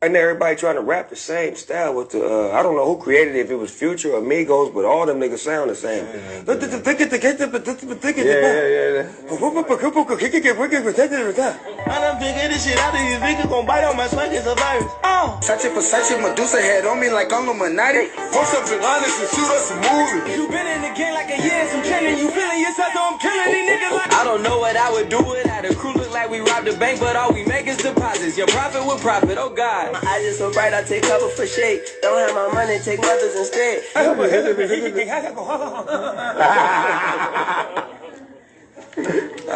And everybody trying to rap the same style with the, I don't know who created it, if it was Future or Migos, but all them niggas sound the same. Yeah. I done figured this shit out of you niggas gon' bite on my swag as a virus. Such a Versace Medusa head on me like Illuminati. Post up in honest and shoot us a movie. You been in the game like a year, some killing. You feeling yourself, so I'm killing these niggas like I don't know what I would do without a crew. Look like we robbed a bank, but all we make is deposits. Your profit will profit, oh God. I just so bright, I take cover for shade. Don't have my money, take mothers instead. I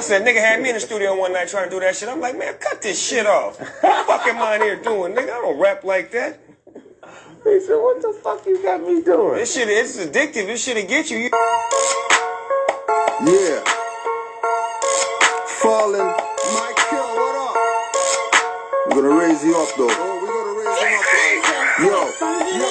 said, nigga had me in the studio one night trying to do that shit. I'm like, man, cut this shit off. What the fuck am I in here doing, nigga? I don't rap like that. He said, what the fuck you got me doing? This shit, it's addictive. This shit'll get you. Yeah. Falling. Mike Kill, what up? We're gonna raise you up though. Oh, we're gonna raise you up though. Yo.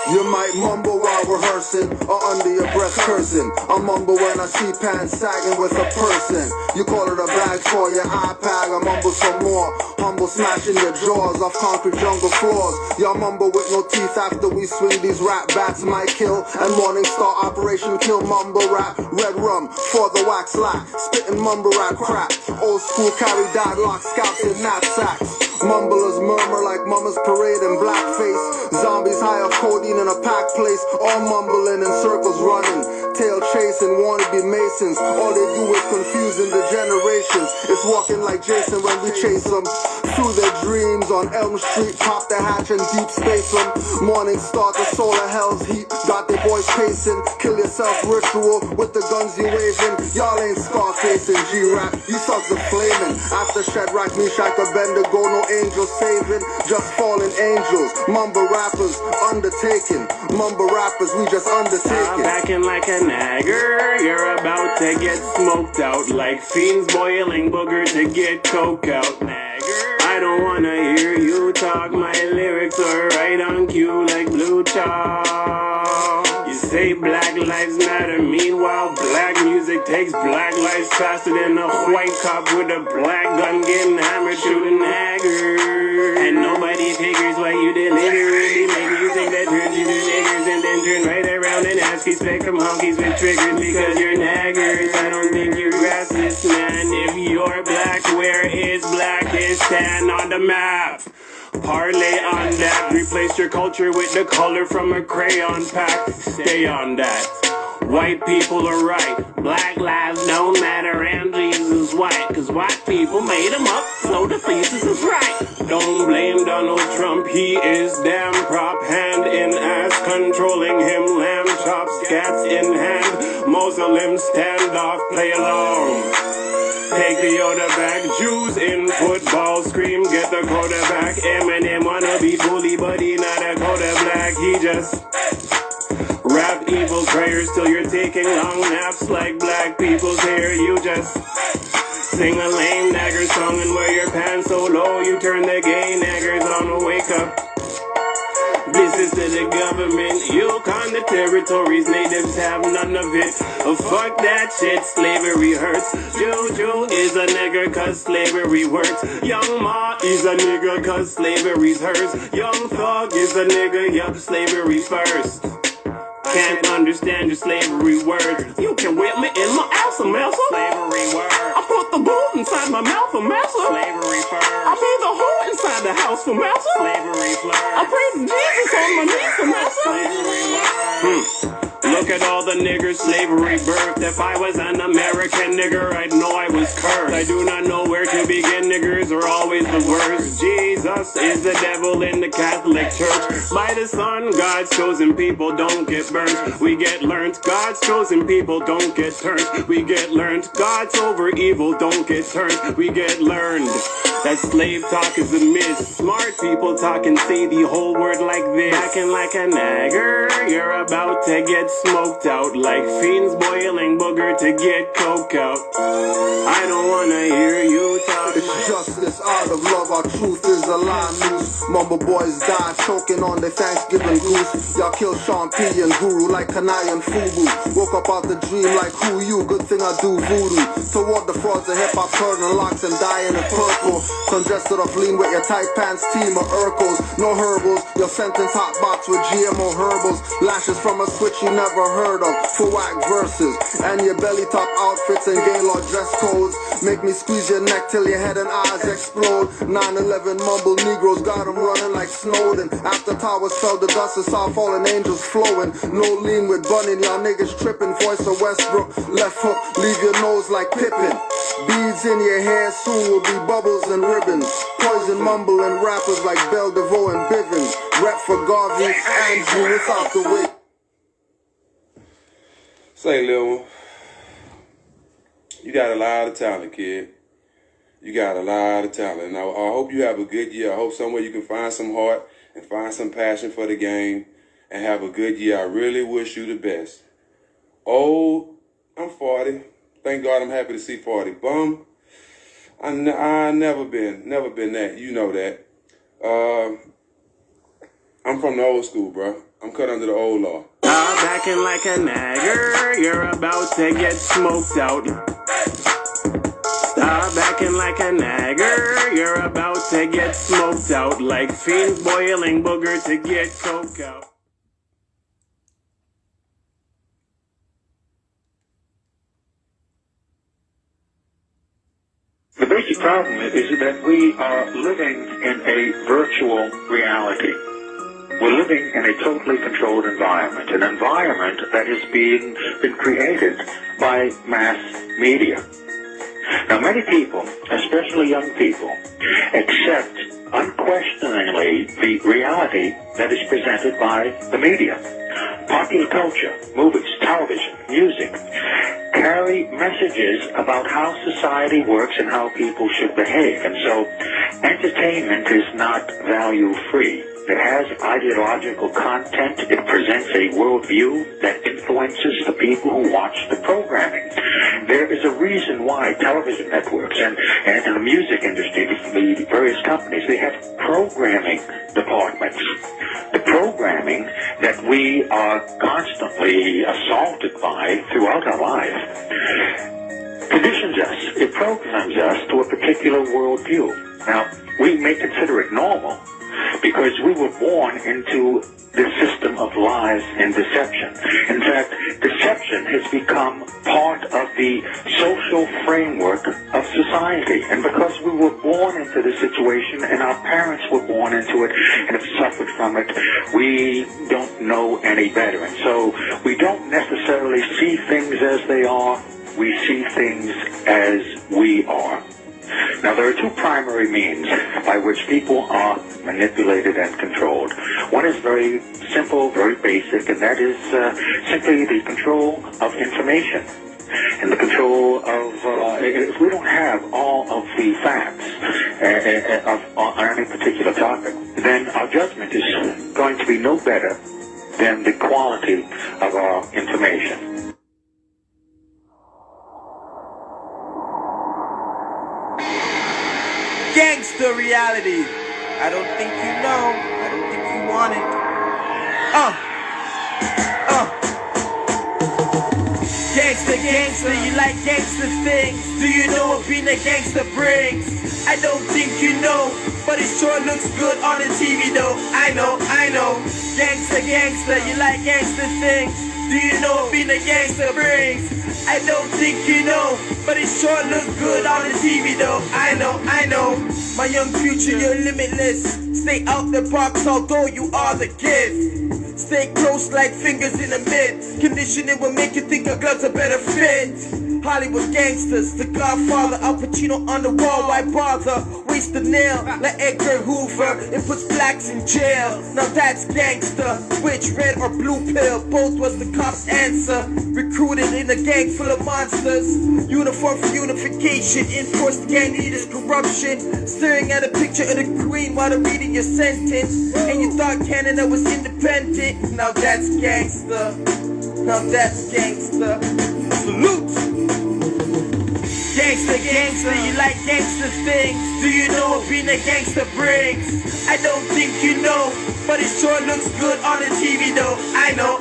You might mumble while rehearsing or under your breath cursing. I mumble when I see pants sagging with a person. You call it a bag for your iPad. I mumble some more. Humble smashing your jaws off concrete jungle floors. Y'all mumble with no teeth after we swing these rap bats. Might kill and Morning Star Operation Kill mumble rap. Red rum for the wax lack. Spitting mumble rap crap. Old school carry lock scalps in knapsacks. Mumblers murmur like mama's parade in blackface. Zombies high off codeine in a packed place. All mumbling in circles running. Tail chasing wannabe masons. All they do is confusing the generations. It's walking like Jason when we chase them. Through their dreams on Elm Street. Pop the hatch and deep space them. Morning Star, the soul of hell's heat. Got their boys pacing. Kill yourself ritual with the guns you waving. Y'all ain't Scarface and G-Rap. You suck the flaming. After Shadrach, Meshach, Abednego, no angels saving, just fallen angels. Mumble rappers undertaking. Mumble rappers, we just undertaking. Backing like a nagger, you're about to get smoked out like fiends boiling booger to get coke out. Nagger, I don't wanna hear you talk. My lyrics are right on cue like blue chalk. You say Black Lives Matter, meanwhile black music takes black lives faster than a white cop with a black gun getting hammered shooting nagger. And nobody figures why you deliberately make music that turns you to niggers and then turn right around and ask you spectrum honkies with triggers because you're naggers. I don't think you grasp this, man. If you're black, where is blackest? Stand on the map. Parlay on that. Replace your culture with the color from a crayon pack. Stay on that. White people are right. Black lives don't matter and Jesus white. Cause white people made them up. So the thesis is right. Don't blame Donald Trump. He is damn prop. Hand in ass. Controlling him. Lamb chops. Cats in hand. Muslims stand off. Play along. Take the Yoda back, Jews in football, scream, get the quarterback. Eminem wanna be bully, but he not a quarter black. He just rap evil prayers till you're taking long naps like black people's hair. You just sing a lame nagger song and wear your pants so low you turn the gay naggers on. Wake up. This is to the government, Yukon, the territories, natives have none of it. Oh, fuck that shit, slavery hurts. Juju is a nigger cause slavery works. Young Ma is a nigger cause slavery's hers. Young Thug is a nigger, yup, slavery first. Can't understand your slavery words. You can whip me in my ass, a mess. Slavery words. I put the boot inside my mouth, a mess. Slavery first. I be the hoe inside the house, for mess. Slavery flirt. I praise Jesus on my knees, for mess. Slavery words. Look at all the niggers slavery birthed. If I was an American nigger, I'd know I was cursed. I do not know where to begin, niggers are always the worst. Jesus is the devil in the Catholic Church. By the Son, God's chosen people don't get burnt. We get learned, God's chosen people don't get turned. We get learned, God's over evil don't get turned. We get learned that slave talk is a myth. Smart people talk and say the whole word like this. Acting like a nagger, you're about to get smoked out like fiends boiling booger to get coke out. I don't wanna hear you talk. It's justice out of love, our truth is a lie noose. Mumble boys die choking on their Thanksgiving goose. Y'all kill Sean P and Guru like Kanai and Fubu. Woke up out the dream like who you, good thing I do voodoo. Toward the frauds of hip-hop turning locks and dying in purple. Congested of lean with your tight pants team of Urkels. No herbals, your sentence hot box with GMO herbals. Lashes from a switch you never heard of. For whack verses. And your belly top outfits and Gaylord dress codes. Make me squeeze your neck till your head and eyes explode. 9/11 mumble Negroes got them running like Snowden. After towers fell, the dust and saw fallen angels flowing. No lean with bunning, y'all niggas tripping. Voice of Westbrook, left hook, leave your nose like Pippin. Beads in your hair soon will be bubbles and ribbons. Poison mumble and rappers like Bell DeVoe and Bivens. Rep for Garvey, Andrew, it's out the way. Say, Lil one, you got a lot of talent, kid. You got a lot of talent. And I hope you have a good year. I hope somewhere you can find some heart and find some passion for the game and have a good year. I really wish you the best. Oh, I'm 40. Thank God I'm happy to see 40. Bum, I never been that. You know that. I'm from the old school, bro. I'm cut under the old law. Backing like a nagger, you're about to get smoked out. Stop backing like a nagger, you're about to get smoked out. Like fiends boiling booger to get coke out. The basic problem is that we are living in a virtual reality. We're living in a totally controlled environment, an environment that is been created by mass media. Now, many people, especially young people, accept unquestioningly the reality that is presented by the media. Popular culture, movies, television, music, carry messages about how society works and how people should behave. And so, entertainment is not value-free. It has ideological content. It presents a worldview that influences the people who watch the programming. There is a reason why television networks and the music industry, the various companies, they have programming departments. The programming that we are constantly assaulted by throughout our life conditions us. It programs us to a particular worldview. Now, we may consider it normal, because we were born into the system of lies and deception. In fact, deception has become part of the social framework of society. And because we were born into the situation and our parents were born into it and have suffered from it, we don't know any better. And so we don't necessarily see things as they are. We see things as we are. Now, there are two primary means by which people are manipulated and controlled. One is very simple, very basic, and that is simply the control of information. And the control of, if we don't have all of the facts on any particular topic, then our judgment is going to be no better than the quality of our information. Gangster reality. I don't think you know. I don't think you want it. Gangster, gangster, you like gangster things. Do you know what being a gangster brings? I don't think you know, but it sure looks good on the TV though. I know. Gangster, gangster, you like gangster things. Do you know what being a gangster brings? I don't think you know, but it sure looks good on the TV though. I know. My young future, you're limitless. Stay out the box, although you are the gift. Stay close like fingers in a mitt. Conditioning will make you think your gloves are better fit. Hollywood gangsters, the Godfather, Al Pacino on the wall, why bother? Waste the nail, like Edgar Hoover, it puts blacks in jail. Now that's gangster, which red or blue pill, both was the cop's answer. Recruited in a gang full of monsters, uniform for unification, enforced gang leaders corruption. Staring at a picture of the queen while they're reading your sentence. And you thought Canada was independent, now that's gangster. Now that's gangster. Salute. Gangster, gangster, you like gangster things. Do you know what being a gangster brings? I don't think you know, but it sure looks good on the TV though. I know.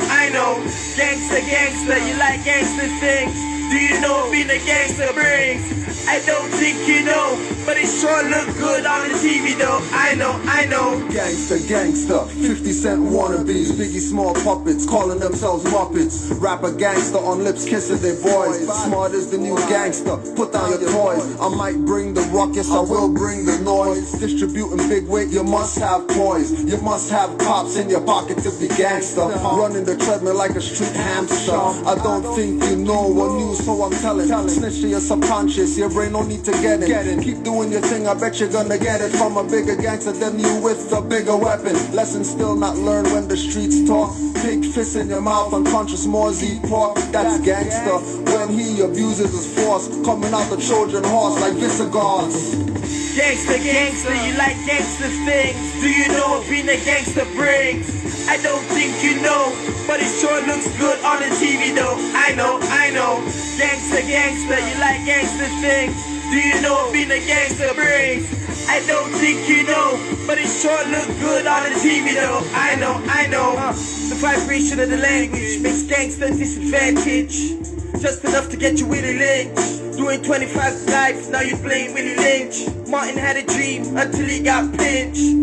Gangster, gangster, you like gangster things. Do you know what being a gangster brings? I don't think you know, but it sure look good on the TV though. I know. Gangster, gangster, 50 Cent wannabes, Biggie Small puppets, calling themselves Muppets. Rapper gangster on lips kissing their boys. Smart as the new gangster, put down your toys. I might bring the ruckus, I will bring the noise. Distributing big weight, you must have toys. You must have cops in your pocket to be gangster. Running the treadmill like a street hamster. I don't think you know what news, so I'm telling. Snitch to your subconscious, your brain no need to get it. Keep doing your thing, I bet you're gonna get it from a bigger gangster than you with a bigger weapon. Lessons still not learned when the streets talk. Big fist in your mouth, unconscious Moors eat pork. That's gangster. When he abuses his force, coming out the Trojan horse like Visigoths. Gangster, gangster, you like gangster things. Do you know what being a gangster brings? I don't think you know, but it sure looks good on the TV though. I know. Gangster, gangster, you like gangster things. Do you know what being a gangster brings? I don't think you know, but it sure look good on the TV though. I know. The vibration of the language makes gangster disadvantage. Just enough to get you Willie Lynch. Doing 25 lives, now you playing Willie Lynch. Martin had a dream until he got pinched.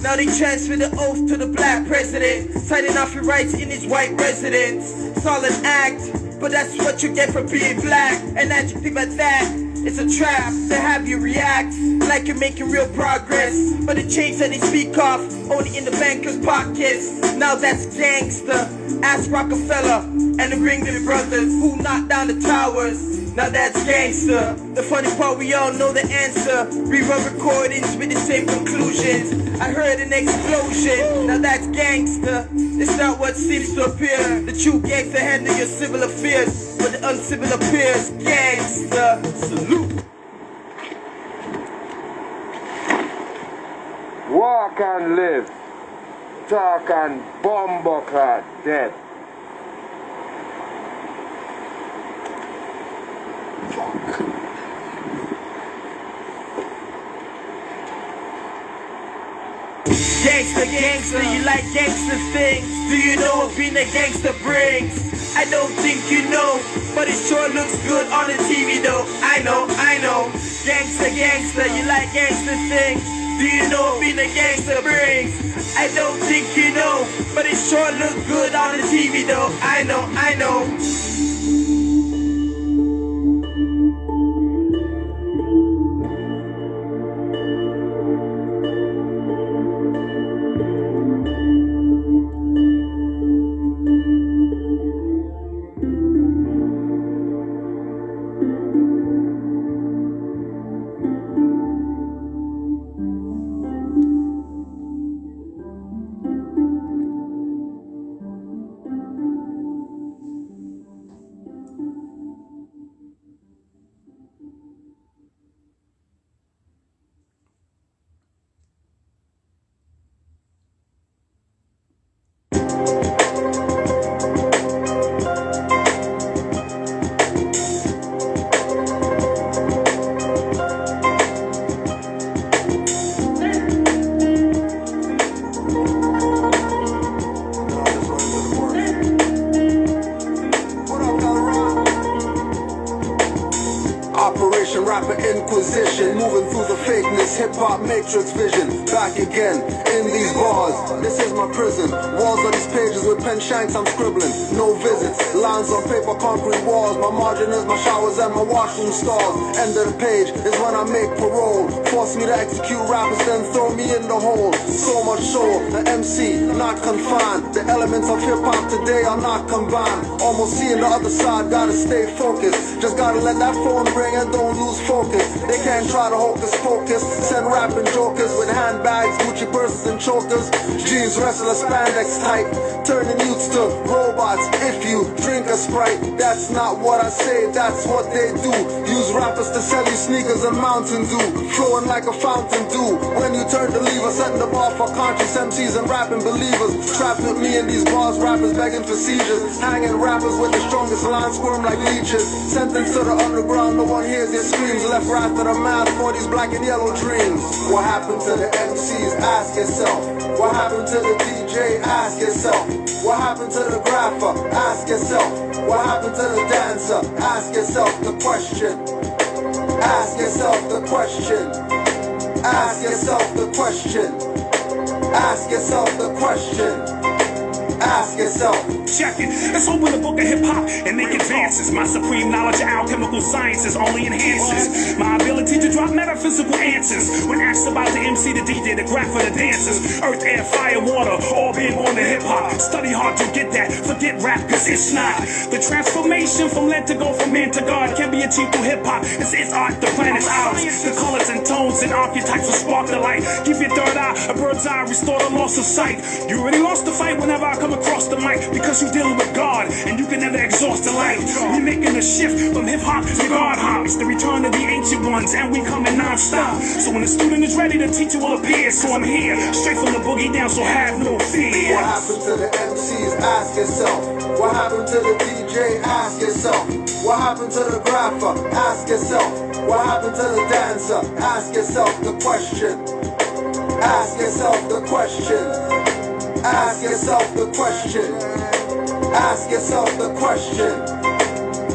Now they transfer the oath to the black president, signing off your rights in his white residence. It's all an act, but that's what you get for being black. An adjective at that, it's a trap to have you react like you're making real progress. But the change that they speak of, only in the banker's pockets. Now that's gangster. Ask Rockefeller and the Ringling brothers who knocked down the towers. Now that's gangster. The funny part, we all know the answer. Rerun recordings with the same conclusions. I heard an explosion. Now that's gangster. It's not what seems to appear. The true gangster handle your civil affairs, but the uncivil appears gangster. Salute. Walk and live. Talk and bumbleclad dead. Gangster, gangster, you like gangster things. Do you know what being a gangster brings? I don't think you know, but it sure looks good on the TV though. I know. Gangster, gangster, you like gangster things. Do you know what being a gangster brings? I don't think you know, but it sure look good on the TV though. I know. Rapper Inquisition, moving through the fakeness, hip-hop matrix vision, back again in these bars. This is my prison, walls on these pages with pen shanks I'm scribbling, no visits, lines on paper, concrete walls. My margin is my showers and my washroom stalls. End of the page is when I make parole, force me to execute rappers, then throw me in the hole. So much soul, the MC not confined, the elements of hip-hop today are not combined. Almost seeing the other side, gotta stay focused, just gotta let that phone ring and don't lose focus. They can't try to hocus pocus, send rapping jokers with handbags, Gucci purses and chokers, jeans, wrestler, spandex type, turning youths to robots. If you drink a Sprite, that's not what I say, that's what they do. Use rappers to sell you sneakers and Mountain Dew, flowing like a fountain dew. When you turn the lever, setting the bar for conscious MCs and rapping believers. Trapped with me in these bars, rappers begging for seizures, hanging rappers with the strongest lines, squirm like leeches. Sentenced to the underground, no one hears their screams. Left right to the mouth for these black and yellow dreams. What happened to the MCs? Ask yourself. What happened to the DJ? Ask yourself. What happened to the grapher? Ask yourself. What happened to the dancer? Ask yourself the question. Ask yourself the question. Ask yourself the question. Ask yourself the question. Ask yourself. Check it. Let's open the book of hip-hop and make advances. My supreme knowledge of alchemical sciences only enhances my ability to drop metaphysical answers. When asked about the MC, the DJ, the grapher, the dancers, earth, air, fire, water, all being on the hip-hop. Study hard to get that. Forget rap, cause it's not. The transformation from lead to go from man to God can be achieved through hip-hop. It's art, the planet's ours. The colors and tones and archetypes will spark the light. Give your third eye a bird's eye, restore the loss of sight. You already lost the fight whenever I come across the mic, because you dealing with God and you can never exhaust the light. We making a shift from hip hop to God hop. It's the return of the ancient ones and we coming non-stop. So when the student is ready, the teacher will appear. So I'm here, straight from the boogie down, so have no fear. What happened to the MCs? Ask yourself. What happened to the DJ? Ask yourself. What happened to the grapher? Ask yourself. What happened to the dancer? Ask yourself the question. Ask yourself the question. Ask yourself the question. Ask yourself the question.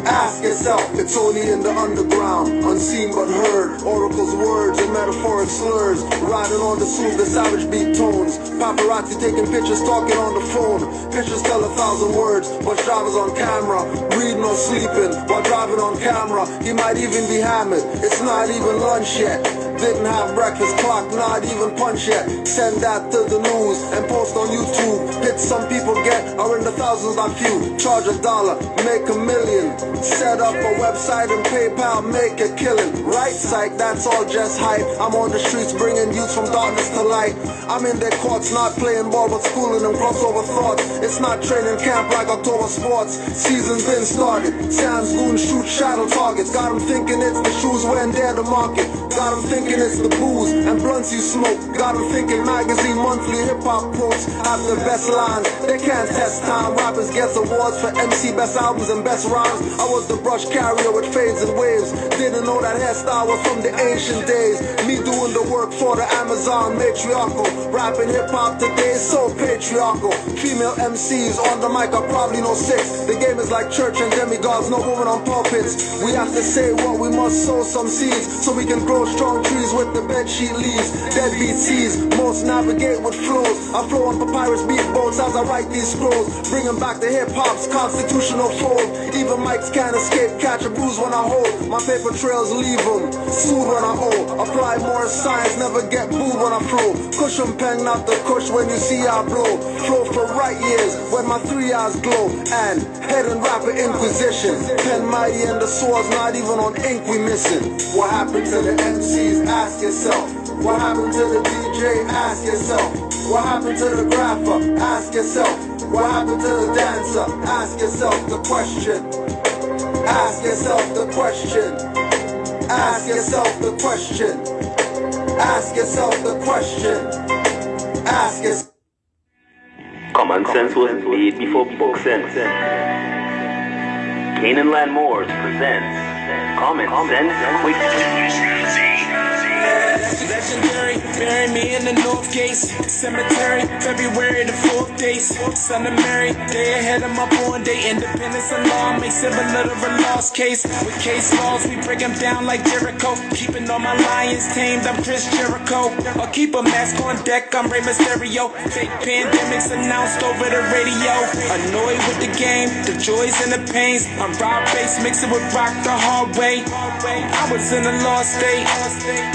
Ask yourself. It's only in the underground, unseen but heard. Oracles, words, and metaphoric slurs. Riding on the soothe the savage beat tones. Paparazzi taking pictures, talking on the phone. Pictures tell 1,000 words. Bus drivers on camera, reading or sleeping while driving on camera. He might even be hammered. It's not even lunch yet. Didn't have breakfast, clock not even punch yet. Send that to the news and post on YouTube. Hits some people get are in the thousands, not few. Charge $1, make $1 million. Set up a website and PayPal, make a killing. Right, psych, that's all just hype. I'm on the streets bringing youths from darkness to light. I'm in their courts, not playing ball but schooling them crossover thoughts. It's not training camp like October sports. Season's been started. Sam's goons shoot shadow targets. Got them thinking it's the shoes when they're the market. Got them thinking it's the booze and blunts you smoke. Got them thinking magazine monthly hip-hop quotes have the best lines. They can't test time. Rappers gets awards for MC best albums and best rhymes. I was the brush carrier with fades and waves. Didn't know that hairstyle was from the ancient days. Me doing the work for the Amazon matriarchal. Rapping hip-hop today is so patriarchal. Female MCs on the mic are probably no 6. The game is like church and demigods, no woman on pulpits. We have to say what we must, sow some seeds so we can grow strong trees with the bedsheet leaves. Deadbeat seas, most navigate with flows. I flow on papyrus beat boats as I write these scrolls, bringing back the hip-hop's constitutional fold. Even mics can't escape, catch a bruise when I hold. My paper trails leave them, smooth when I owe. Apply more science, never get booed when I flow. Cushion pen, not the cush when you see I blow. Flow for right years, when my 3 eyes glow. And head and rapper inquisition. Pen mighty and the swords not even on ink we missing. What happened to the MCs? Ask yourself. What happened to the DJ? Ask yourself. What happened to the grapher? Ask yourself. What happened to the dancer? Ask yourself the question. Ask yourself the question. Ask yourself the question. Ask yourself the question. Ask yourself. Common sense was made before book sense. Canaanland Moors presents Common Sense Quick. Legendary, bury me in the North Gates Cemetery, February the 4th days. Son of Mary, day ahead of my born day. Independence and law makes civil of a lost case. With case laws, we break them down like Jericho. Keeping all my lions tamed, I'm Chris Jericho. Or keep a mask on deck, I'm Rey Mysterio. Fake pandemics announced over the radio. Annoyed with the game, the joys and the pains. I'm raw bass, mixing with rock the hard way. I was in a lost state.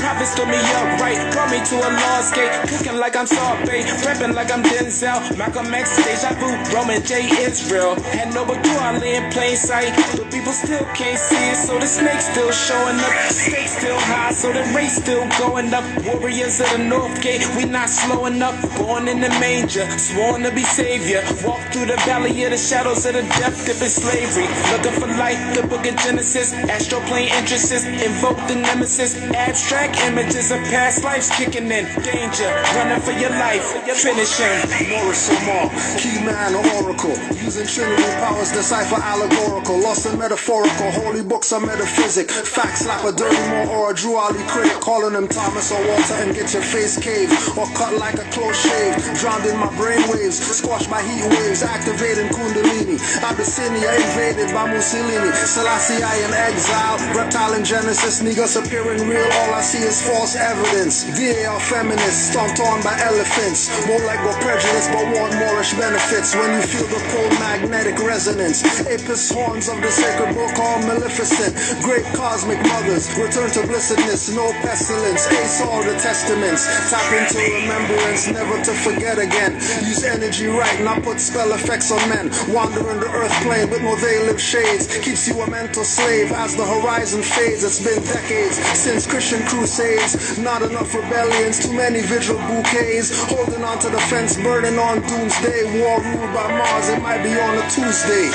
Prophets stood me up right, brought me to a lost gate. Cooking Rapping like I'm Saute, rapping like I'm Denzel. Malcolm X, Deja Vu, Roman J. Israel. Had no but I lay in plain sight, but people still can't see it. So the snake still showing up, stakes still high, so the race still going up. Warriors of the North Gate, we not slowing up. Born in the manger, sworn to be savior. Walk through the valley of the shadows of the death dip in slavery. Looking for light, the book of Genesis. Astral plane entrances, invoke the nemesis. Abstract images of past lives kicking in. Danger, running for your life, finishing. Moorish or key man or oracle. Using trinity powers, decipher allegorical. Lost and metaphorical, holy books are metaphysic. Facts slap a dirty more or a Drew Ali critic. Calling him Thomas or Walter and get your face caved. Or cut like a close shave. Drowned in my brain waves, squashed by heat waves. Activating Kundalini. Abyssinia invaded by Mussolini. Selassie I in exile. Reptile in Genesis, niggas appearing real. All I see is false evidence. VAR feminists, stomped on by elephants. More like we're prejudiced but want Moorish benefits. When you feel the pole magnetic resonance. Apis horns of the sacred book all maleficent. Great cosmic mothers, return to blessedness. No pestilence, ace all the testaments. Tap into remembrance, never to forget again. Use energy right, not put spell effects on men. Wandering the earth plane with no veiled shades. Keeps you a mental slave as the horizon fades. It's been decades since Christian crusades. Not enough rebellions, too many vigil bouquets. Holding on to the fence, burning on doomsday. War ruled by Mars, it might be on a Tuesday.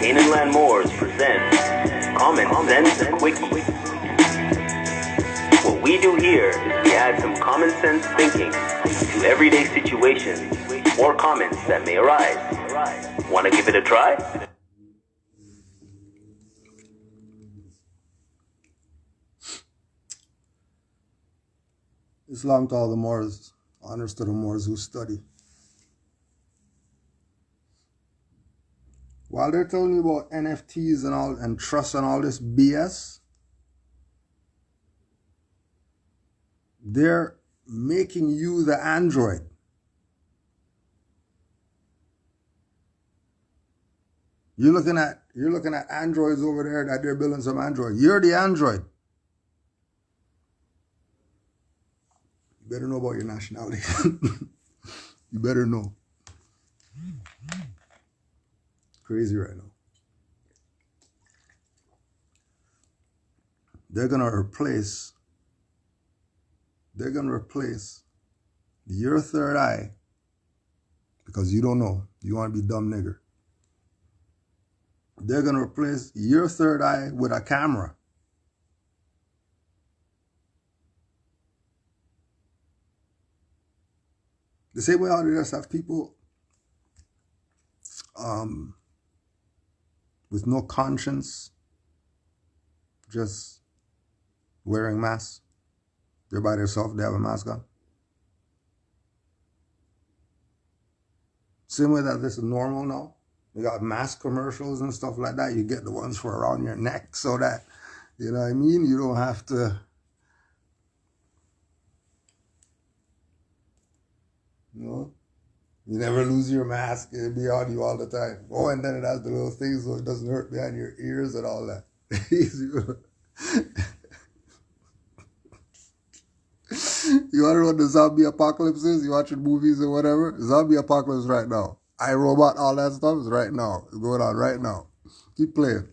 Canaanland Moors presents Common Sense Quickie. What we do here is we add some common sense thinking to everyday situations or comments that may arise. Want to give it a try? Islam to all the Moors, honors to the Moors who study. While they're telling you about NFTs and all and trust and all this BS, they're making you the android. You're looking at androids over there that they're building some android. You're the android. You better know about your nationality. You better know. Crazy right now. They're gonna replace your third eye because you don't know. You want to be dumb nigger. They're gonna replace your third eye with a camera. The same way how they just have people with no conscience, just wearing masks. They're by themselves, they have a mask on. Same way that this is normal now. You got mask commercials and stuff like that. You get the ones for around your neck so that, you know what I mean? You don't have to, you know? You never lose your mask. It'll be on you all the time. Oh, and then it has the little things so it doesn't hurt behind your ears and all that. You want to know what the zombie apocalypse is? You watching movies or whatever? Zombie apocalypse right now. iRobot, all that stuff is right now. It's going on right now. Keep playing.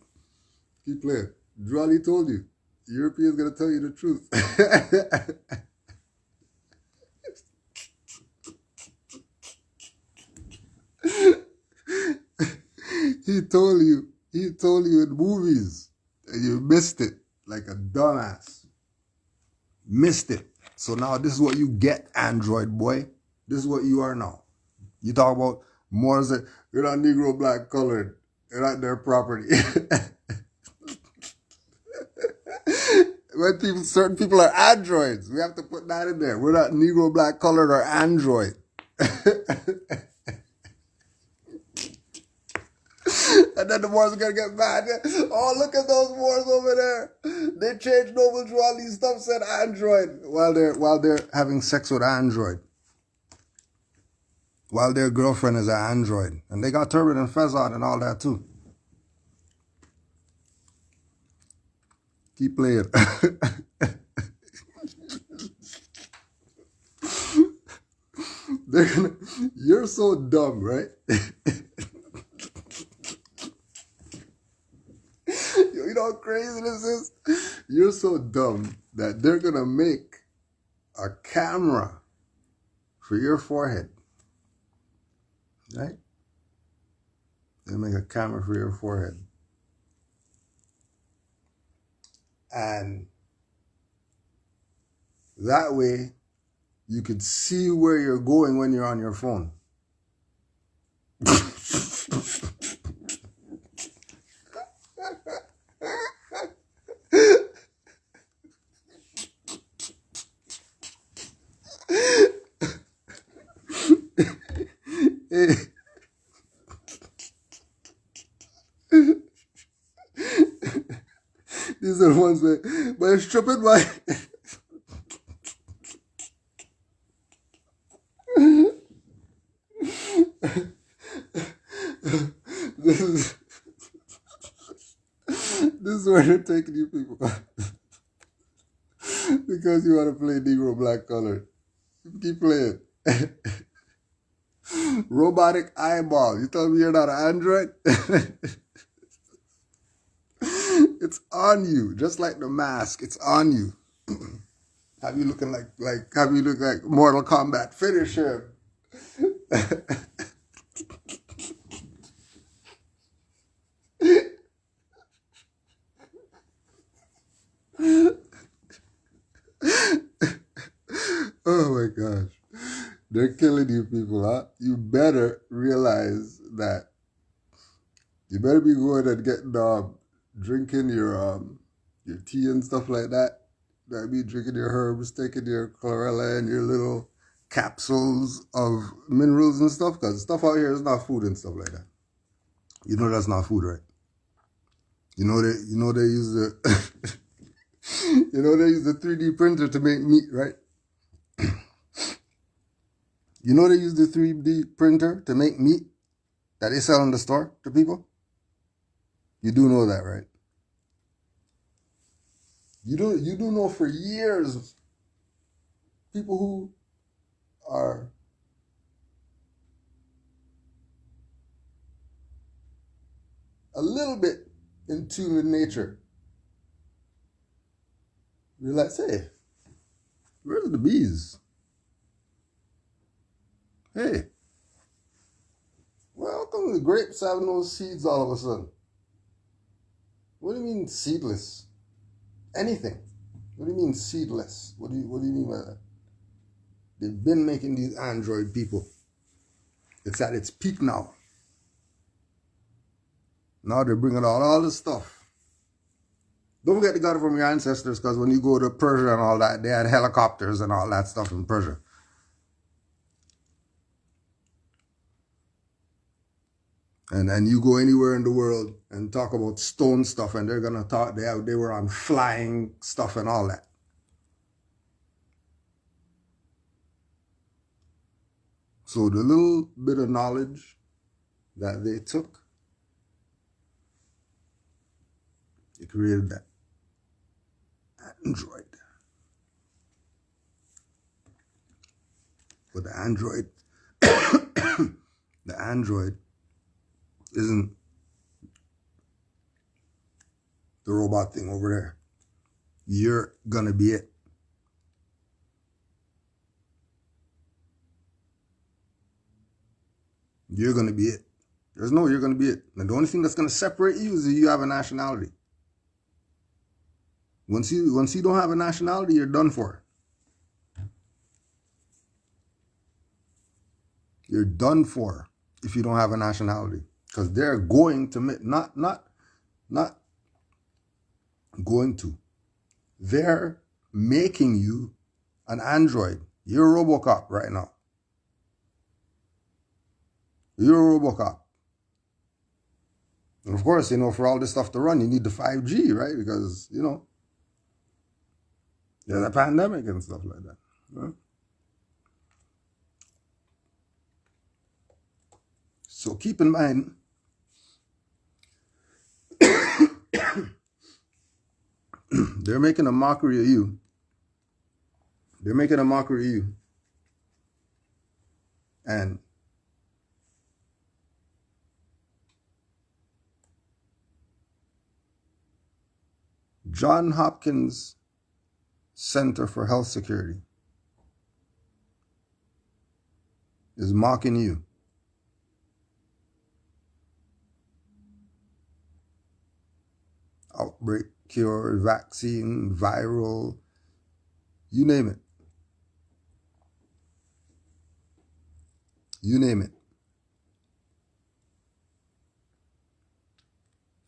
Keep playing. Drew Ali told you. Europeans going to tell you the truth. He told you in movies, and you missed it like a dumbass. Missed it. So now this is what you get, Android boy. This is what you are now. You talk about Moors, you're not Negro, black, colored. You're not their property. When certain people are androids, we have to put that in there. We're not Negro, black, colored, or android. And then the Moors are going to get mad. Oh, look at those Moors over there. They changed Noble Drew Ali stuff, said android. While they're having sex with android. While their girlfriend is an android. And they got turban and fez on and all that too. Keep playing. You're so dumb, right? You know how crazy this is? You're so dumb that they're gonna make a camera for your forehead, right? They make a camera for your forehead. And that way, you could see where you're going when you're on your phone. These are the ones that, but it's tripping, by. This is where they're taking you people. Because you want to play Negro Black Colored. Keep playing. Robotic eyeball. You tell me you're not an android? It's on you, just like the mask. It's on you. Have you looking like Mortal Kombat? Finish him. Oh my gosh. They're killing you people, huh? You better realize that you better be going and getting drinking your tea and stuff like that. You better be drinking your herbs, taking your chlorella and your little capsules of minerals and stuff, because stuff out here is not food and stuff like that. You know that's not food, right? You know they use the you know they use the 3D printer to make meat, right? You know they use the 3D printer to make meat that they sell in the store to people? You do know that, right? You do know for years people who are a little bit in tune with nature. You're like, hey, where's the bees? Hey, well, how come the grapes have no seeds all of a sudden? What do you mean seedless? Anything. What do you mean seedless? What do you mean by that? They've been making these android people. It's at its peak now. Now they're bringing out all this stuff. Don't forget they got it from your ancestors, because when you go to Persia and all that, they had helicopters and all that stuff in Persia. And you go anywhere in the world and talk about stone stuff, and they're gonna talk. They were on flying stuff and all that. So the little bit of knowledge that they took, they created that android. But the android isn't the robot thing over there. You're gonna be it. You're gonna be it. There's no you're gonna be it. And the only thing that's gonna separate you is if you have a nationality. Once you don't have a nationality, you're done for. You're done for if you don't have a nationality. Because they're going to make, not going to. They're making you an android. You're a RoboCop right now. You're a RoboCop. And of course, for all this stuff to run, you need the 5G, right? Because, there's a pandemic and stuff like that. Right? So keep in mind, they're making a mockery of you. They're making a mockery of you. And John Hopkins Center for Health Security is mocking you. Outbreak, cure, vaccine, viral, you name it. You name it.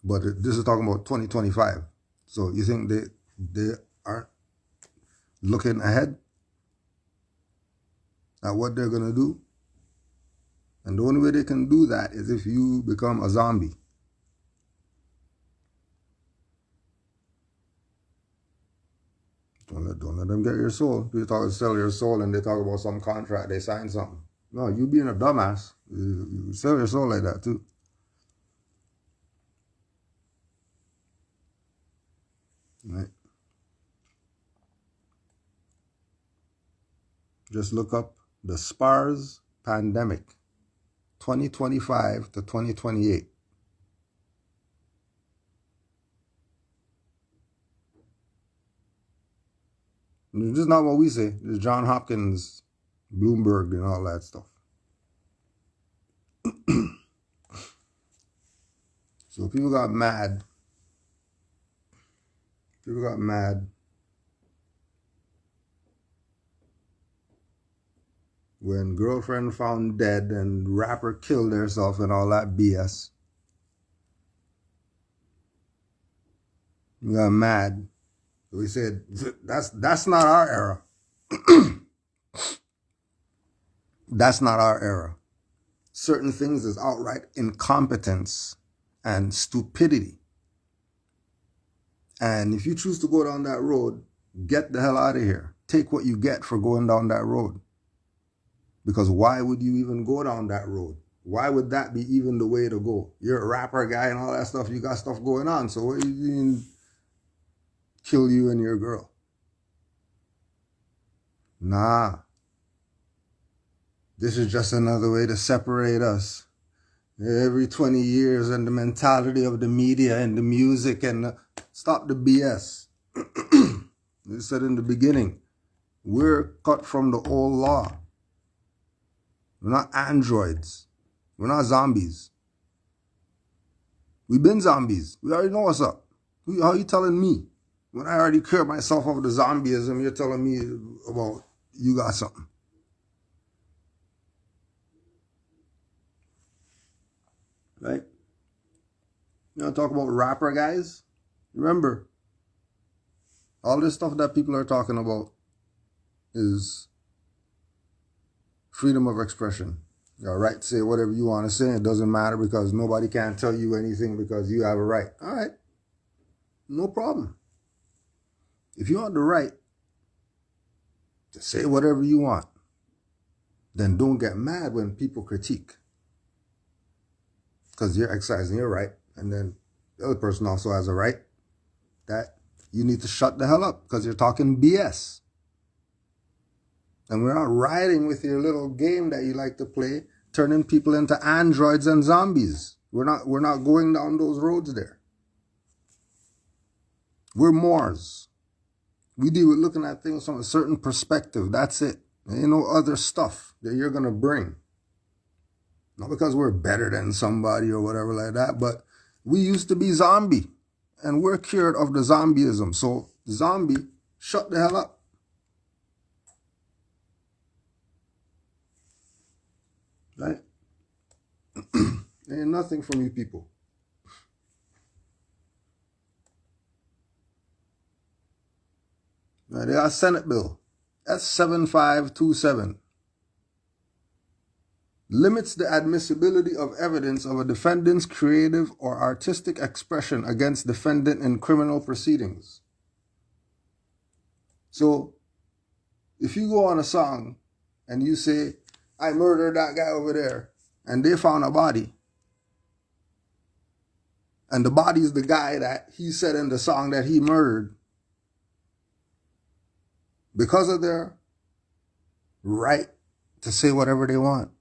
But this is talking about 2025. So you think they aren't looking ahead at what they're going to do? And the only way they can do that is if you become a zombie. Don't let them get your soul. People talk about sell your soul and they talk about some contract, they sign something. No, you being a dumbass, you sell your soul like that too. Right? Just look up the SPARS pandemic, 2025 to 2028. This is not what we say. This is John Hopkins, Bloomberg, and all that stuff. So people got mad. People got mad when girlfriend found dead and rapper killed herself and all that BS. We got mad. We said, that's not our era. That's not our era. Certain things is outright incompetence and stupidity. And if you choose to go down that road, get the hell out of here. Take what you get for going down that road. Because why would you even go down that road? Why would that be even the way to go? You're a rapper guy and all that stuff. You got stuff going on. So what do you mean kill you and your girl? Nah. This is just another way to separate us. Every 20 years and the mentality of the media and the music and stop the BS. We said in the beginning, we're cut from the old law. We're not androids. We're not zombies. We've been zombies. We already know what's up. How are you telling me? When I already cleared myself of the zombieism, you're telling me about you got something. Right? You know, talk about rapper guys. Remember, all this stuff that people are talking about is freedom of expression. You got a right to say whatever you want to say. It doesn't matter because nobody can tell you anything because you have a right. All right. No problem. If you want the right to say whatever you want, then don't get mad when people critique. Because you're exercising your right, and then the other person also has a right that you need to shut the hell up because you're talking BS. And we're not riding with your little game that you like to play, turning people into androids and zombies. We're not going down those roads there. We're Moors. We deal with looking at things from a certain perspective. That's it. There ain't no other stuff that you're going to bring. Not because we're better than somebody or whatever like that, but we used to be zombie and we're cured of the zombieism. So zombie, shut the hell up. Right? There ain't nothing from you people. Right, they got a Senate bill. That's 7527. Limits the admissibility of evidence of a defendant's creative or artistic expression against defendant in criminal proceedings. So, if you go on a song and you say, I murdered that guy over there, and they found a body, and the body is the guy that he said in the song that he murdered, because of their right to say whatever they want,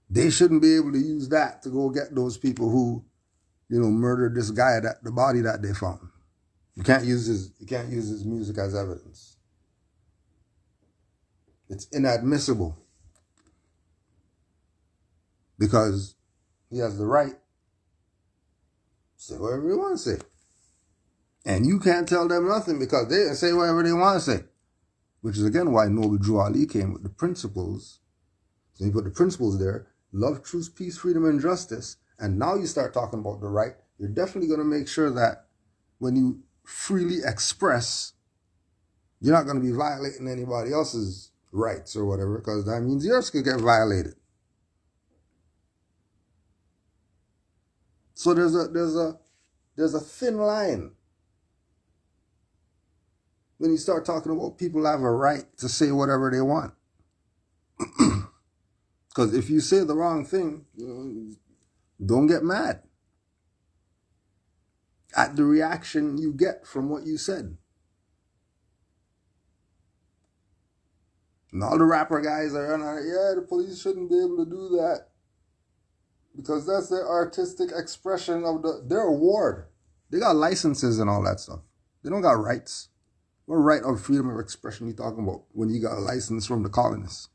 They shouldn't be able to use that to go get those people who, murdered this guy, the body that they found. You can't use his music as evidence. It's inadmissible because he has the right to say whatever he wants to say. And you can't tell them nothing because they say whatever they want to say. Which is again why Noble Drew Ali came with the principles. So you put the principles there: love, truth, peace, freedom, and justice. And now you start talking about the right. You're definitely going to make sure that when you freely express, you're not going to be violating anybody else's rights or whatever, because that means yours could get violated. So there's a thin line when you start talking about people have a right to say whatever they want. Because if you say the wrong thing, don't get mad at the reaction you get from what you said. And all the rapper guys are on, the police shouldn't be able to do that because that's their artistic expression of their award. They got licenses and all that stuff. They don't got rights. What right of freedom of expression are you talking about when you got a license from the colonists?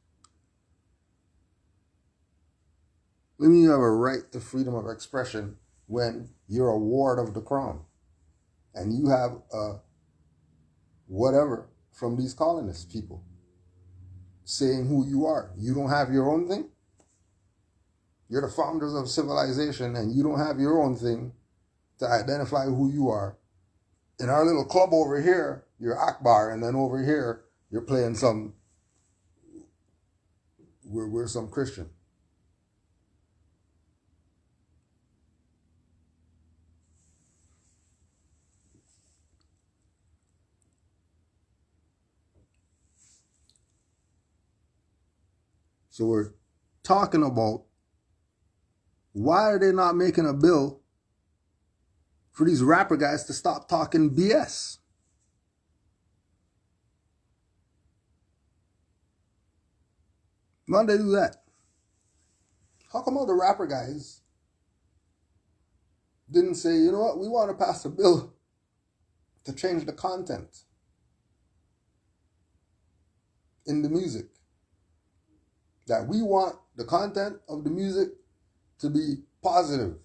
What do you mean you have a right to freedom of expression when you're a ward of the crown and you have whatever from these colonist people saying who you are? You don't have your own thing? You're the founders of civilization and you don't have your own thing to identify who you are. In our little club over here, you're Akbar, and then over here, you're playing we're some Christian. So we're talking about why are they not making a bill for these rapper guys to stop talking BS? Why don't they do that? How come all the rapper guys didn't say, you know what, we want to pass a bill to change the content in the music? That we want the content of the music to be positive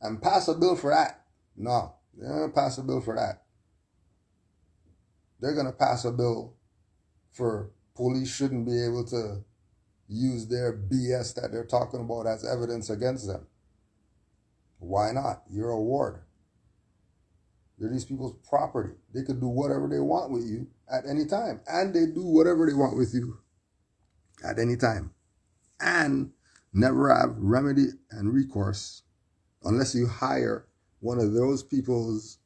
and pass a bill for that. No, they're not going to pass a bill for that. They're going to pass a bill for police shouldn't be able to use their BS that they're talking about as evidence against them. Why not? You're a ward. You're these people's property. They could do whatever they want with you at any time. And they do whatever they want with you at any time. And never have remedy and recourse unless you hire one of those people's,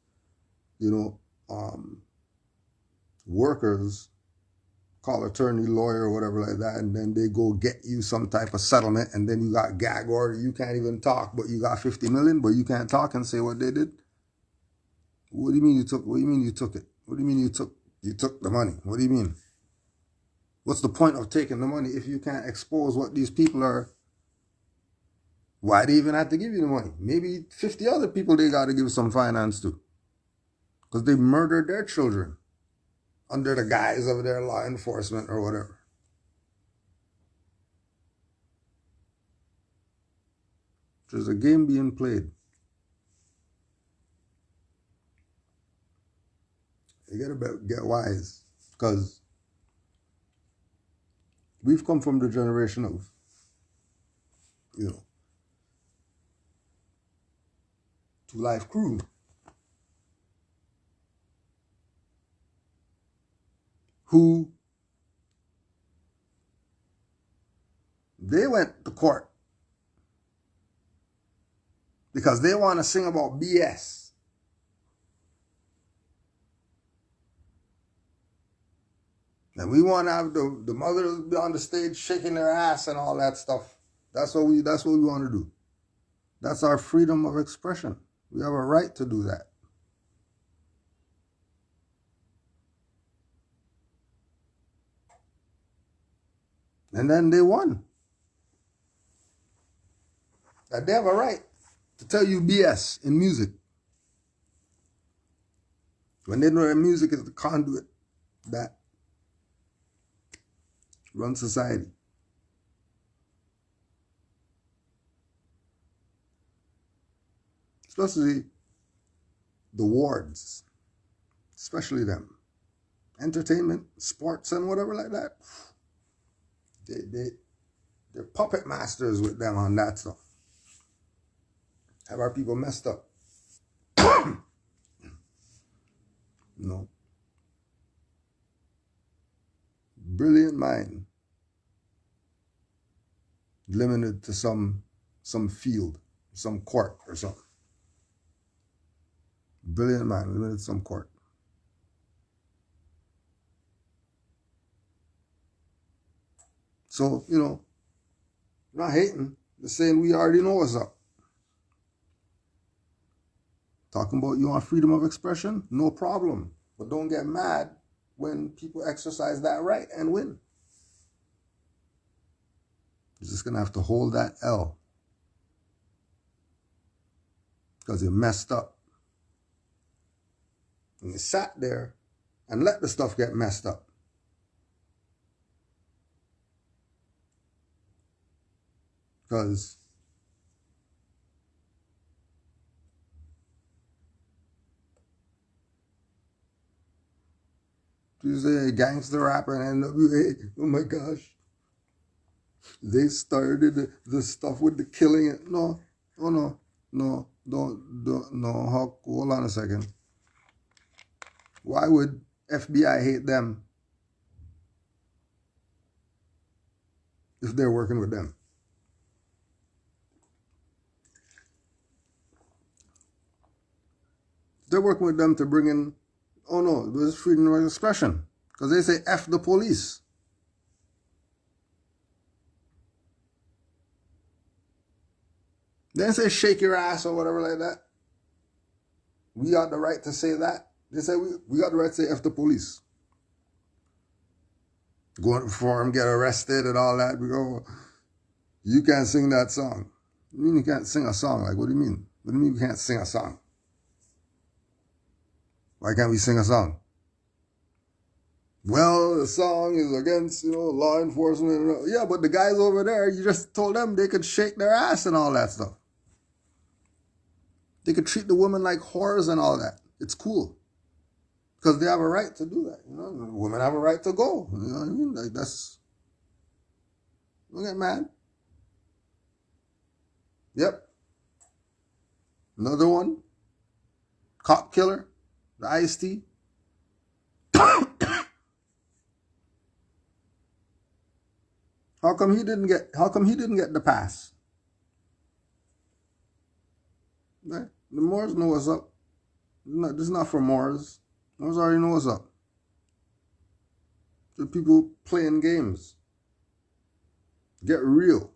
workers, call attorney, lawyer, or whatever like that, and then they go get you some type of settlement, and then you got gag order. You can't even talk, but you got 50 million, but you can't talk and say what they did. What do you mean you took? What do you mean you took it? What do you mean you took the money? What do you mean? What's the point of taking the money if you can't expose what these people are? Why do they even have to give you the money? Maybe 50 other people they got to give some finance to. Because they murdered their children under the guise of their law enforcement or whatever. There's a game being played. You gotta get wise, because we've come from the generation of, Two Life Crew, who they went to court because they want to sing about BS. And we want to have the mothers be on the stage shaking their ass and all that stuff. That's what we want to do. That's our freedom of expression. We have a right to do that. And then they won. that they have a right to tell you BS in music. When they know that music is the conduit that runs society. Especially the wards, especially them. Entertainment, sports, and whatever like that. They're puppet masters with them on that stuff. Have our people messed up? No. Brilliant mind. Limited to some field, some court or something. Brilliant mind, limited to some court. So, not hating, just saying we already know what's up. Talking about you want freedom of expression? No problem. But don't get mad when people exercise that right and win. You're just going to have to hold that L. Because you messed up. And you sat there and let the stuff get messed up. Because you say gangster rapper and NWA, oh my gosh. They started the stuff with the killing. No, hold on a second. Why would FBI hate them if they're working with them? They're working with them to bring in, oh no, there's freedom of expression. Because they say F the police. They didn't say shake your ass or whatever like that. We got the right to say that. They say we got the right to say F the police. Go out before them, get arrested and all that. We go, you can't sing that song. You mean you can't sing a song? Like, what do you mean? What do you mean you can't sing a song? Why can't we sing a song? Well, the song is against, law enforcement. Yeah, but the guys over there, you just told them they could shake their ass and all that stuff. They could treat the women like whores and all that. It's cool. Because they have a right to do that. Women have a right to go. You know what I mean? Like, that's... Don't get mad. Yep. Another one. Cop killer. The Ice-T. How come he didn't get the pass? Right? The Moors know what's up. This is not for Moors. Moors already know what's up. The people playing games. Get real.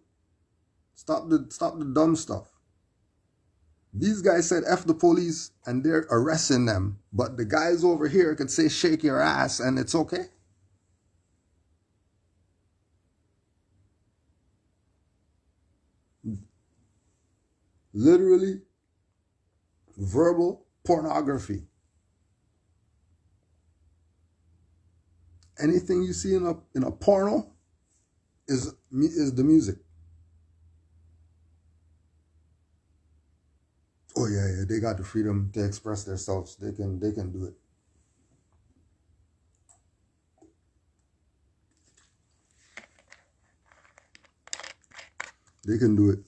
Stop the dumb stuff. These guys said F the police and they're arresting them, but the guys over here could say shake your ass and it's okay. Literally, verbal pornography. Anything you see in a porno is the music. Oh yeah, they got the freedom to express themselves. They can do it. They can do it.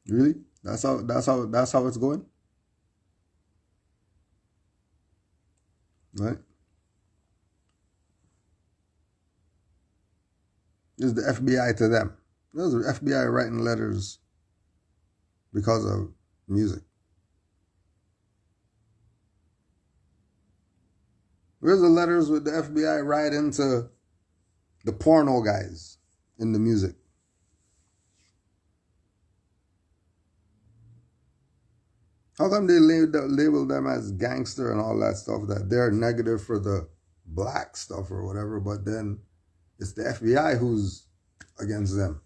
Really? That's how it's going? Right? This is the FBI to them. Those are FBI writing letters because of music. Where's the letters with the FBI writing to the porno guys in the music? How come they label them as gangster and all that stuff, that they're negative for the black stuff or whatever, but then it's the FBI who's against them?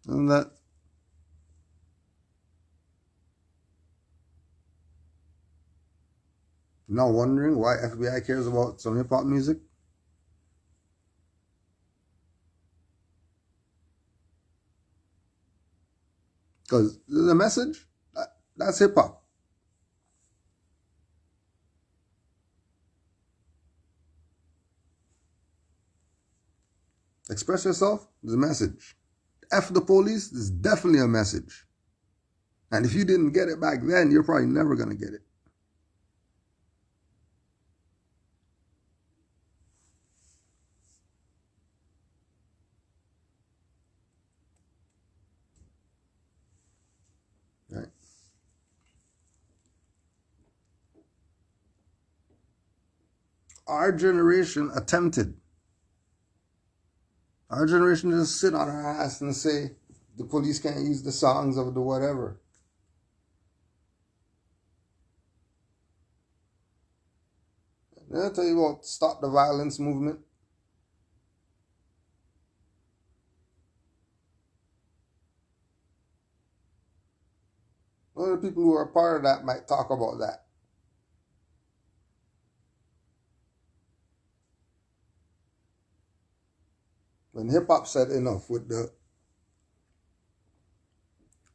Isn't that? Now wondering why FBI cares about some hip hop music? Because the message, that's hip hop. Express yourself is a message. F the police is definitely a message. And if you didn't get it back then, you're probably never going to get it. Right? Our generation attempted. Our generation just sit on our ass and say the police can't use the songs of the whatever. Did I tell you about Stop the Violence movement? One of the people who are part of that might talk about that. When hip hop said enough with the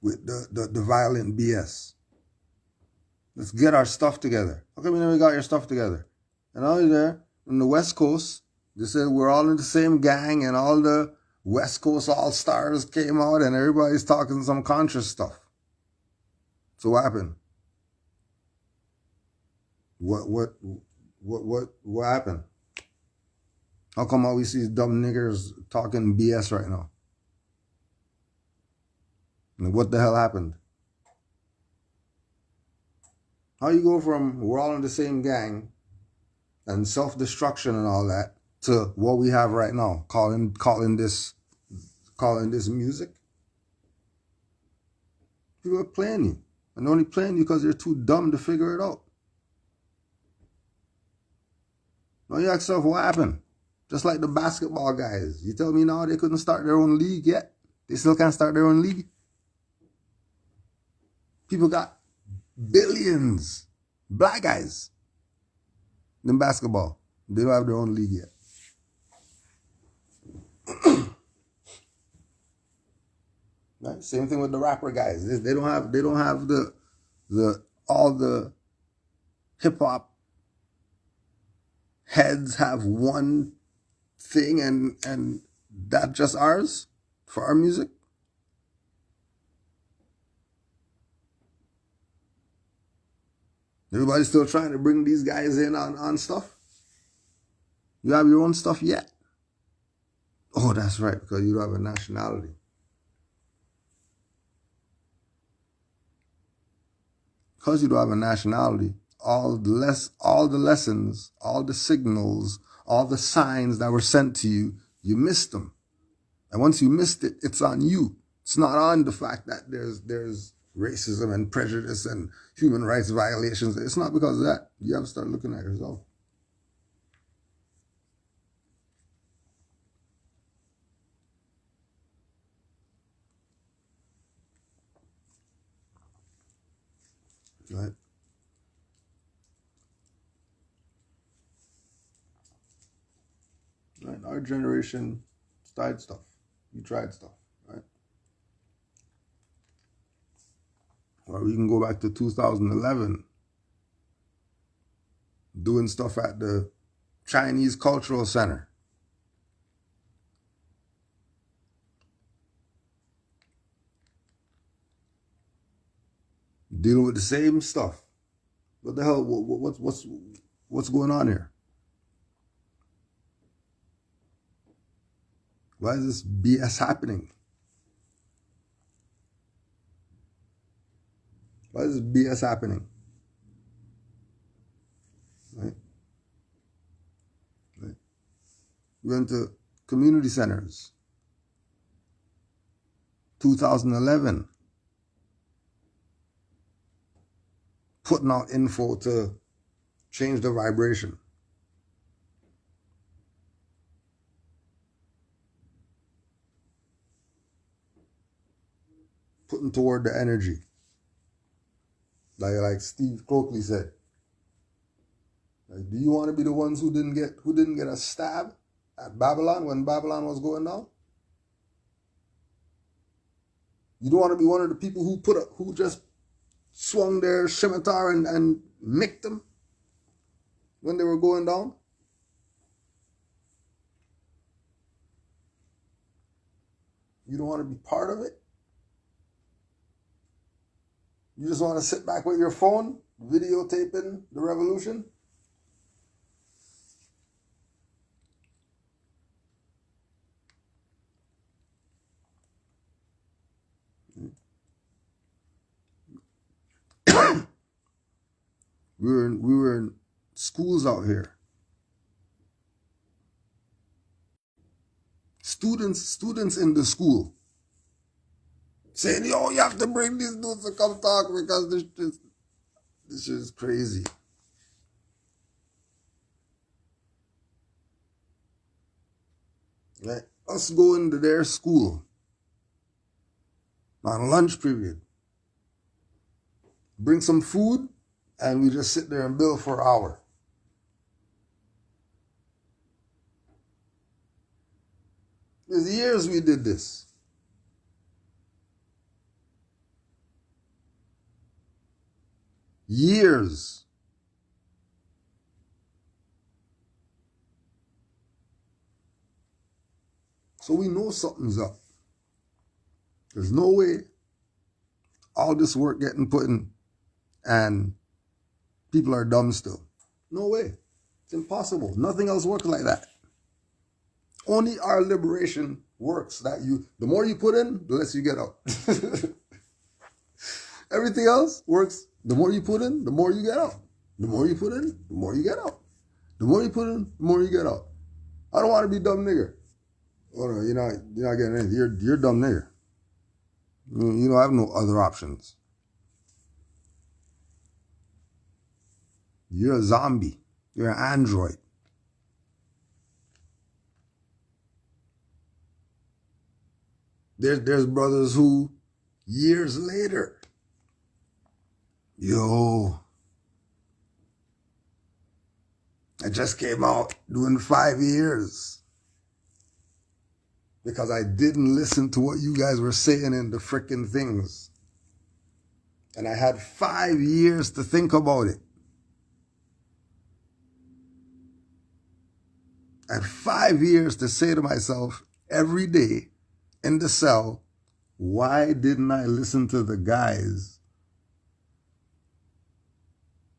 violent BS. Let's get our stuff together. How come you never got your stuff together? And all there on the West Coast, they said we're all in the same gang, and all the West Coast all-stars came out and everybody's talking some conscious stuff. So what happened? What happened? How come all we see is dumb niggers talking BS right now? And what the hell happened? How you go from we're all in the same gang and self-destruction and all that to what we have right now, calling this music? People are playing you. And only playing you because you're too dumb to figure it out. Now you ask yourself, what happened? Just like the basketball guys. You tell me now they couldn't start their own league yet? They still can't start their own league? People got billions. Black guys in basketball. They don't have their own league yet. Right? Same thing with the rapper guys. They don't have all the hip hop heads have one thing and that just ours for our music. Everybody's still trying to bring these guys in on stuff. You have your own stuff yet? Oh, that's right, because you don't have a nationality. Because you don't have a nationality, all the lessons, all the signals, all the signs that were sent to you, you missed them. And once you missed it, it's on you. It's not on the fact that there's racism and prejudice and human rights violations. It's not because of that. You have to start looking at yourself. Right? Right. Our generation tried stuff. You tried stuff, right? Or we can go back to 2011, doing stuff at the Chinese Cultural Center. Dealing with the same stuff. What the hell? What's going on here? Why is this BS happening? Why is this BS happening? Right? Right. We went to community centers. 2011. Putting out info to change the vibration. putting toward the energy. Like Steve Cloakley said. Like, do you want to be the ones who didn't get a stab at Babylon when Babylon was going down? You don't want to be one of the people who just swung their scimitar and nicked them when they were going down? You don't want to be part of it? You just want to sit back with your phone, videotaping the revolution? We were in schools out here. Students in the school saying, yo, you have to bring these dudes to come talk because this is crazy. Right? Us going to their school on lunch period, bring some food, and we just sit there and build for an hour. There's years we did this. Years. So we know something's up. There's no way all this work getting put in and people are dumb still. No way. It's impossible. Nothing else works like that. Only our liberation works. The more you put in, the less you get out. Everything else works. The more you put in, the more you get out. The more you put in, the more you get out. The more you put in, the more you get out. I don't want to be dumb nigger. Oh no, you're not getting anything. You're dumb nigger. You don't have no other options. You're a zombie. You're an android. There's brothers who, years later, yo, I just came out doing 5 years because I didn't listen to what you guys were saying in the frickin' things. And I had 5 years to think about it. I had 5 years to say to myself every day in the cell, why didn't I listen to the guys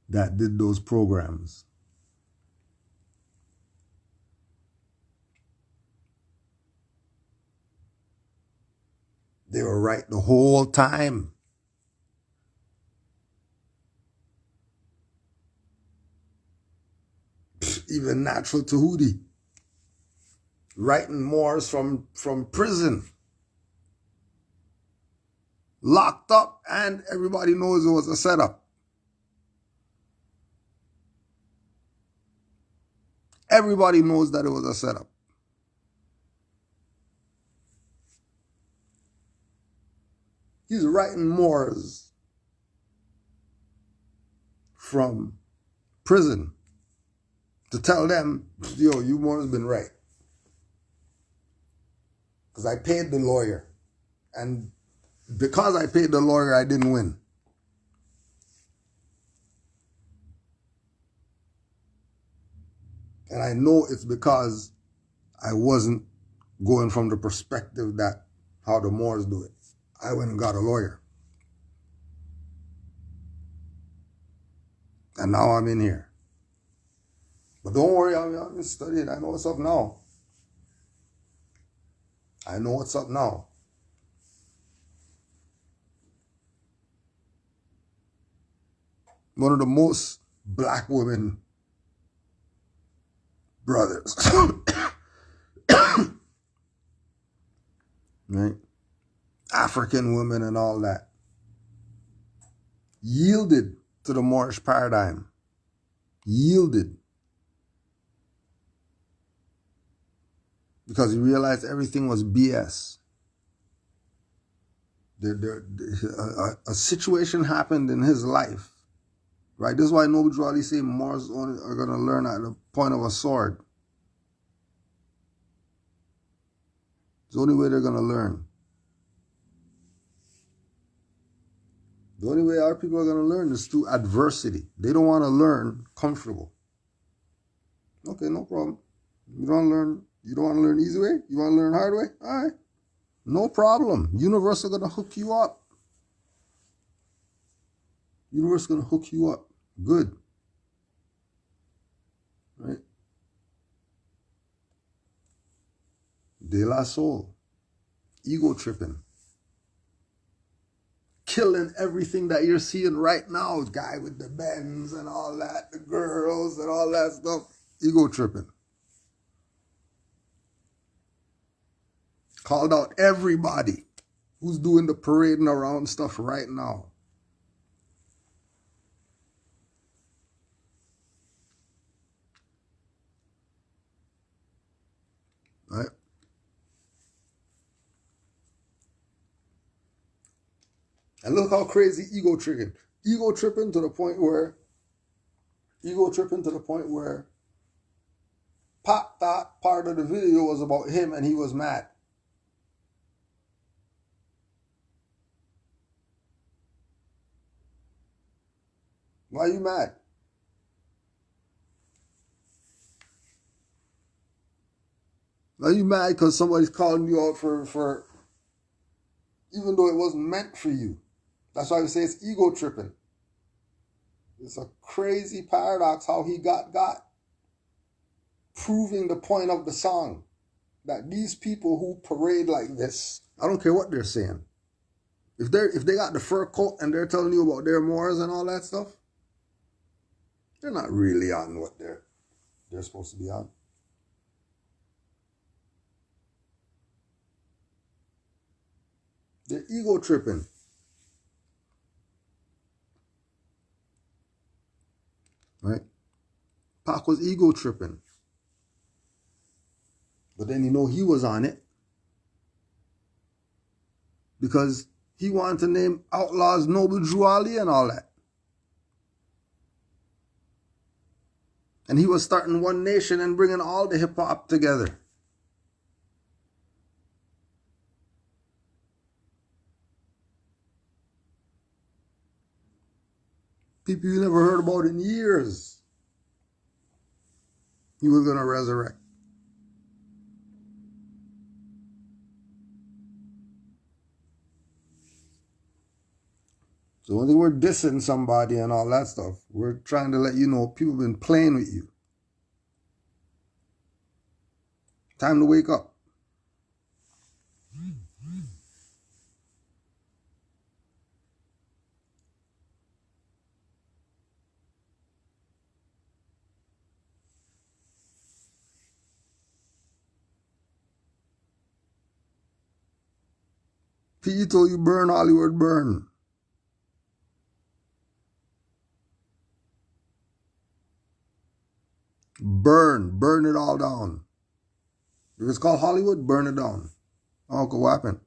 that did those programs? They were right the whole time. Even Natural Tahuti. Writing Moors from prison. Locked up, and everybody knows it was a setup. Everybody knows that it was a setup. He's writing Moors from prison to tell them, yo, you Moors been right. Because I paid the lawyer. And because I paid the lawyer, I didn't win. And I know it's because I wasn't going from the perspective that how the Moors do it. I went and got a lawyer. And now I'm in here. But don't worry, I've been studying. I know what's up now. I know what's up now. One of the most black women brothers. Right? African women and all that. Yielded to the Moorish paradigm. Yielded. Because he realized everything was BS. A situation happened in his life, right? This is why Noble Drew Ali say Moors only are going to learn at the point of a sword. It's the only way they're going to learn. The only way our people are going to learn is through adversity. They don't want to learn comfortable. Okay, no problem. You don't want to learn easy way? You want to learn hard way? All right. No problem. Universe are going to hook you up. Universe is going to hook you up. Good. Right? De La Soul. Ego tripping. Killing everything that you're seeing right now. Guy with the Benz and all that. The girls and all that stuff. Ego tripping. Called out everybody who's doing the parading around stuff right now. Right? And look how crazy ego tripping. Ego tripping to the point where Pop thought part of the video was about him and he was mad. Why are you mad? Are you mad because somebody's calling you out for even though it wasn't meant for you? That's why we say it's ego tripping. It's a crazy paradox how he got. Proving the point of the song. That these people who parade like this, I don't care what they're saying. If they got the fur coat and they're telling you about their Moors and all that stuff, they're not really on what they're supposed to be on. They're ego tripping. Right? Pac was ego tripping. But then he was on it. Because he wanted to name outlaws Noble Drew Ali and all that. And he was starting One Nation and bringing all the hip-hop together. People you never heard about in years. He was going to resurrect. So when we're dissing somebody and all that stuff, we're trying to let you know people have been playing with you. Time to wake up. P.E. told you burn Hollywood, burn. Burn it all down. If it's called Hollywood, burn it down. Uncle, what happened?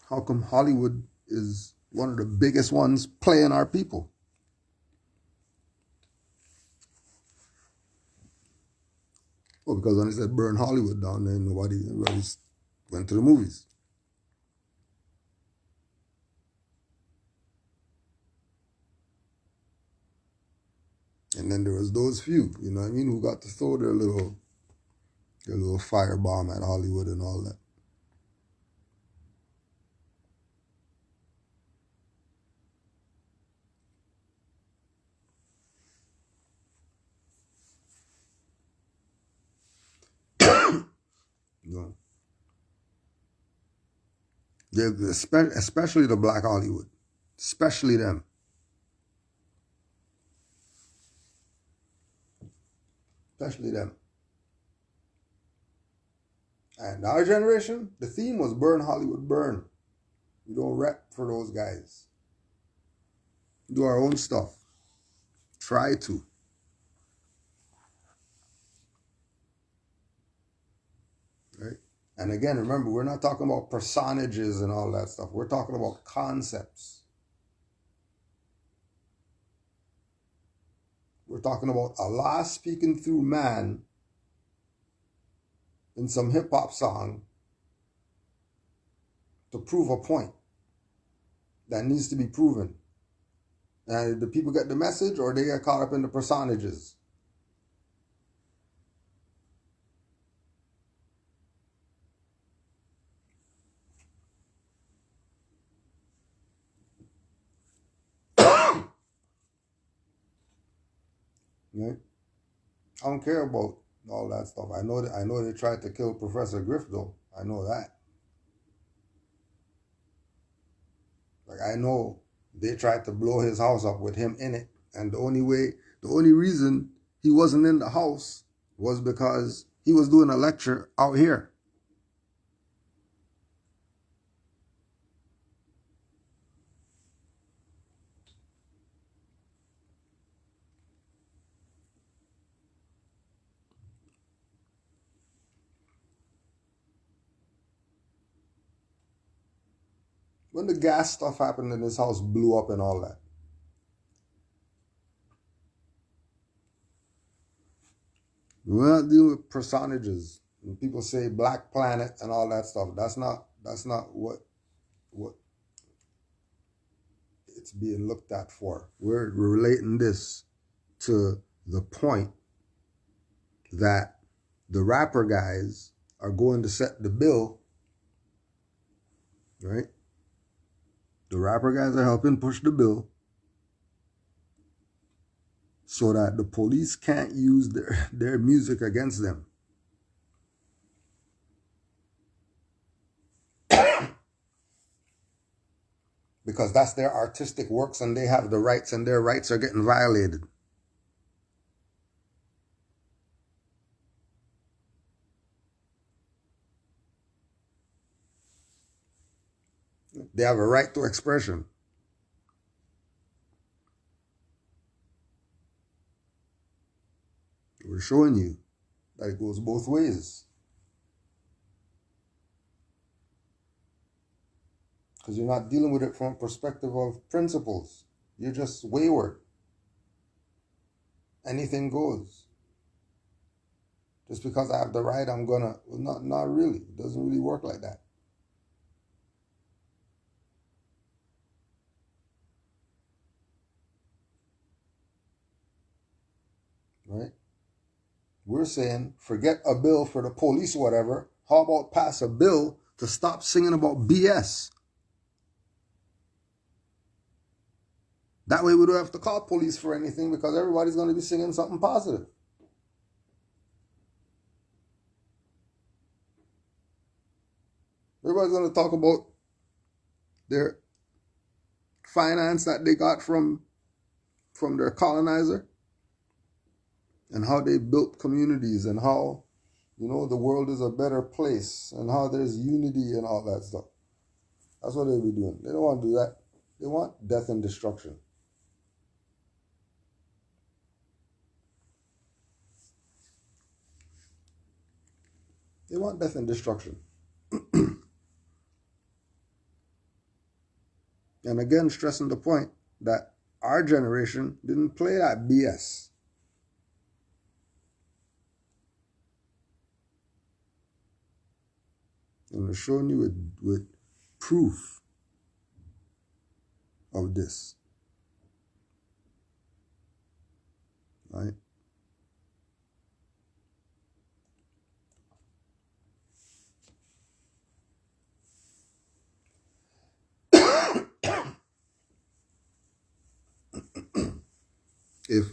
How come Hollywood is one of the biggest ones playing our people? Well, because when he said burn Hollywood down, then nobody went to the movies. And then there was those few, you know what I mean, who got to throw their little firebomb at Hollywood and all that. No. Especially the Black Hollywood. Especially them. Especially them. And our generation, the theme was burn Hollywood, burn. We don't rep for those guys. Do our own stuff. Try to. Right? And again, remember, we're not talking about personages and all that stuff. We're talking about concepts. We're talking about Allah speaking through man in some hip-hop song to prove a point that needs to be proven. And the people get the message or they get caught up in the personages. Right? I don't care about all that stuff. I know they tried to kill Professor Griff though. I know that. Like I know they tried to blow his house up with him in it. And the only reason he wasn't in the house was because he was doing a lecture out here. When the gas stuff happened and his house blew up and all that. We're not dealing with personages. When people say Black Planet and all that stuff, that's not what it's being looked at for. We're relating this to the point that the rapper guys are going to set the bill, right? The rapper guys are helping push the bill so that the police can't use their music against them. Because that's their artistic works and they have the rights and their rights are getting violated. They have a right to expression. We're showing you that it goes both ways. Because you're not dealing with it from a perspective of principles. You're just wayward. Anything goes. Just because I have the right, I'm gonna... Well, not really. It doesn't really work like that. Right? We're saying, forget a bill for the police or whatever. How about pass a bill to stop singing about BS? That way we don't have to call police for anything because everybody's going to be singing something positive. Everybody's going to talk about their finance that they got from their colonizer and how they built communities and how, the world is a better place and how there's unity and all that stuff. That's what they'll be doing. They don't want to do that. They want death and destruction. They want death and destruction. And again, stressing the point that our generation didn't play that BS. And we're showing you with proof of this. Right? If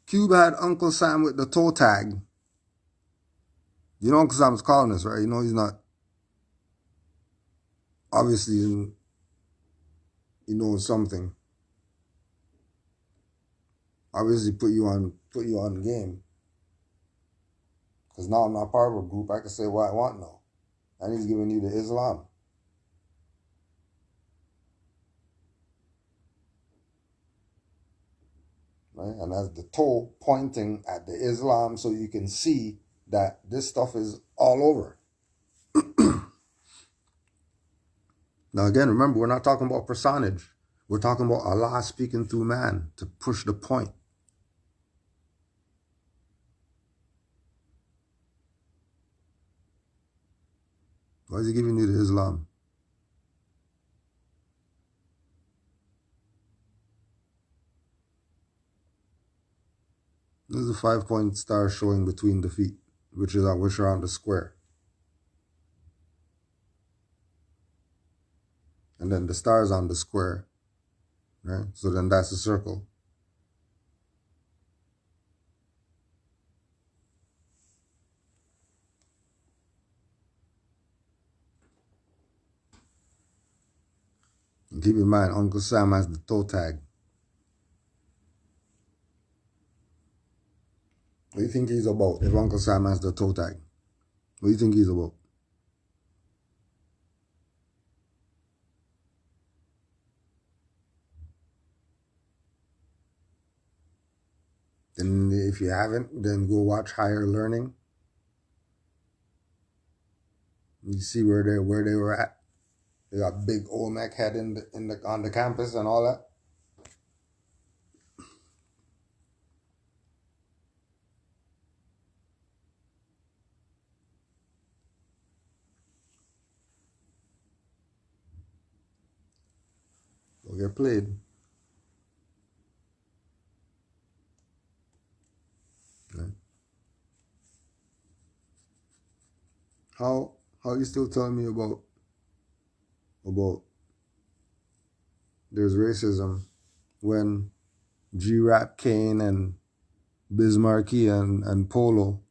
Cube had Uncle Sam with the toe tag, Uncle Sam's calling us, right? He's not, obviously, he knows something. Obviously put you on the game. Because now I'm not part of a group, I can say what I want now. And he's giving you the Islam. Right? And that's the toe pointing at the Islam so you can see that this stuff is all over. Now again, remember, we're not talking about personage. We're talking about Allah speaking through man to push the point. Why is he giving you the Islam? This is a 5-point star showing between the feet, which are on the square. And then the stars on the square, right? So then that's a circle. And keep in mind, Uncle Sam has the toe tag. What do you think he's about if Uncle Sam has the toe tag? What do you think he's about? And if you haven't, then go watch Higher Learning. You see where they were at. They got big Olmec head on the campus and all that. They'll get played. Okay. How you still telling me about there's racism when G-Rap, Kane, and Bismarcky and Polo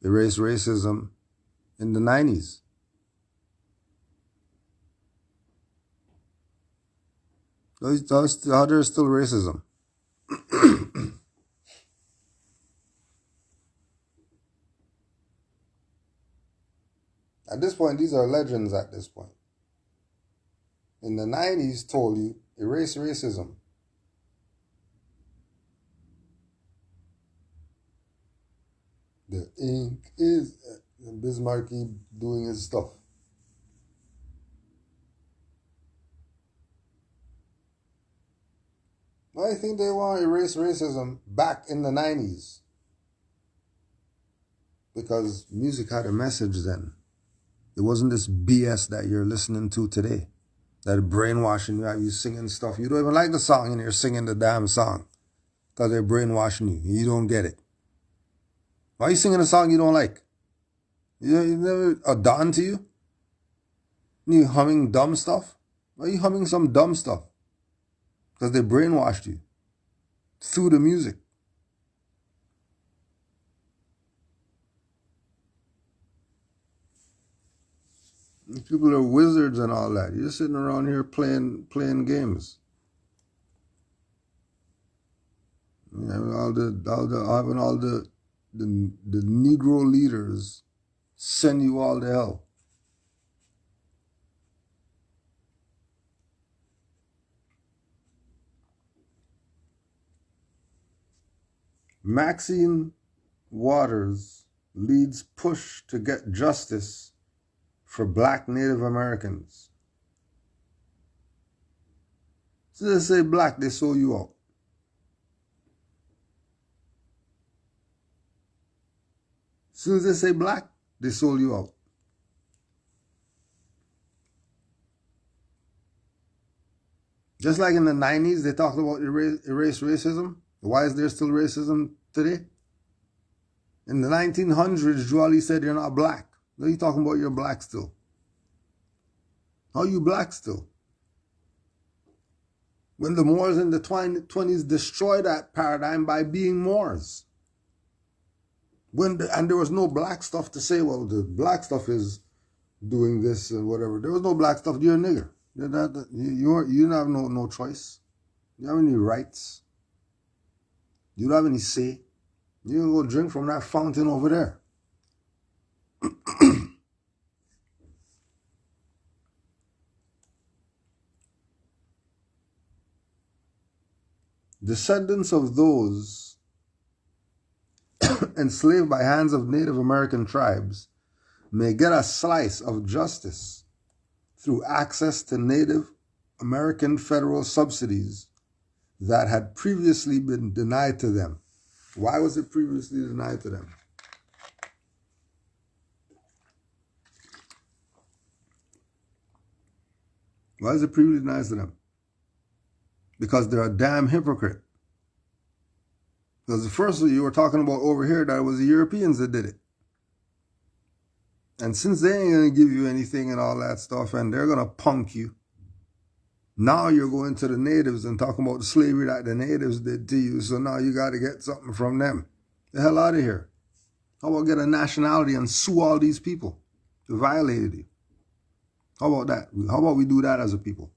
erased racism in the 90s? How there's still racism? At this point, these are legends at this point. In the 90s, told you, erase racism. The ink is Bismarcky doing his stuff. I think they want to erase racism back in the 90s. Because music had a message then. It wasn't this BS that you're listening to today. That brainwashing you, have you singing stuff. You don't even like the song and you're singing the damn song. Because they're brainwashing you. You don't get it. Why are you singing a song you don't like? You never a dawn to you? You humming dumb stuff? Why are you humming some dumb stuff? Because they brainwashed you. Through the music. People are wizards and all that. You're sitting around here playing games. Having all the Negro leaders send you all to hell. Maxine Waters leads push to get justice for Black Native Americans. So they say black, they sold you out. As soon as they say black, they sold you out. Just like in the 90s, they talked about erase racism. Why is there still racism today? In the 1900s, Juali said you're not black. Now you're talking about you're black still. How are you black still? When the Moors in the 20s destroyed that paradigm by being Moors. And there was no black stuff to say, well, the black stuff is doing this and whatever. There was no black stuff. You're a nigger. You don't have no choice. You don't have any rights. You don't have any say. You can go drink from that fountain over there. Descendants of those enslaved by hands of Native American tribes may get a slice of justice through access to Native American federal subsidies that had previously been denied to them. Why was it previously denied to them? Why is it previously denied to them? Because they're a damn hypocrite. Because the first one you were talking about over here, that was the Europeans that did it. And since they ain't going to give you anything and all that stuff, and they're going to punk you, now you're going to the natives and talking about the slavery that the natives did to you, so now you got to get something from them. The hell out of here. How about get a nationality and sue all these people who violated you? How about that? How about we do that as a people?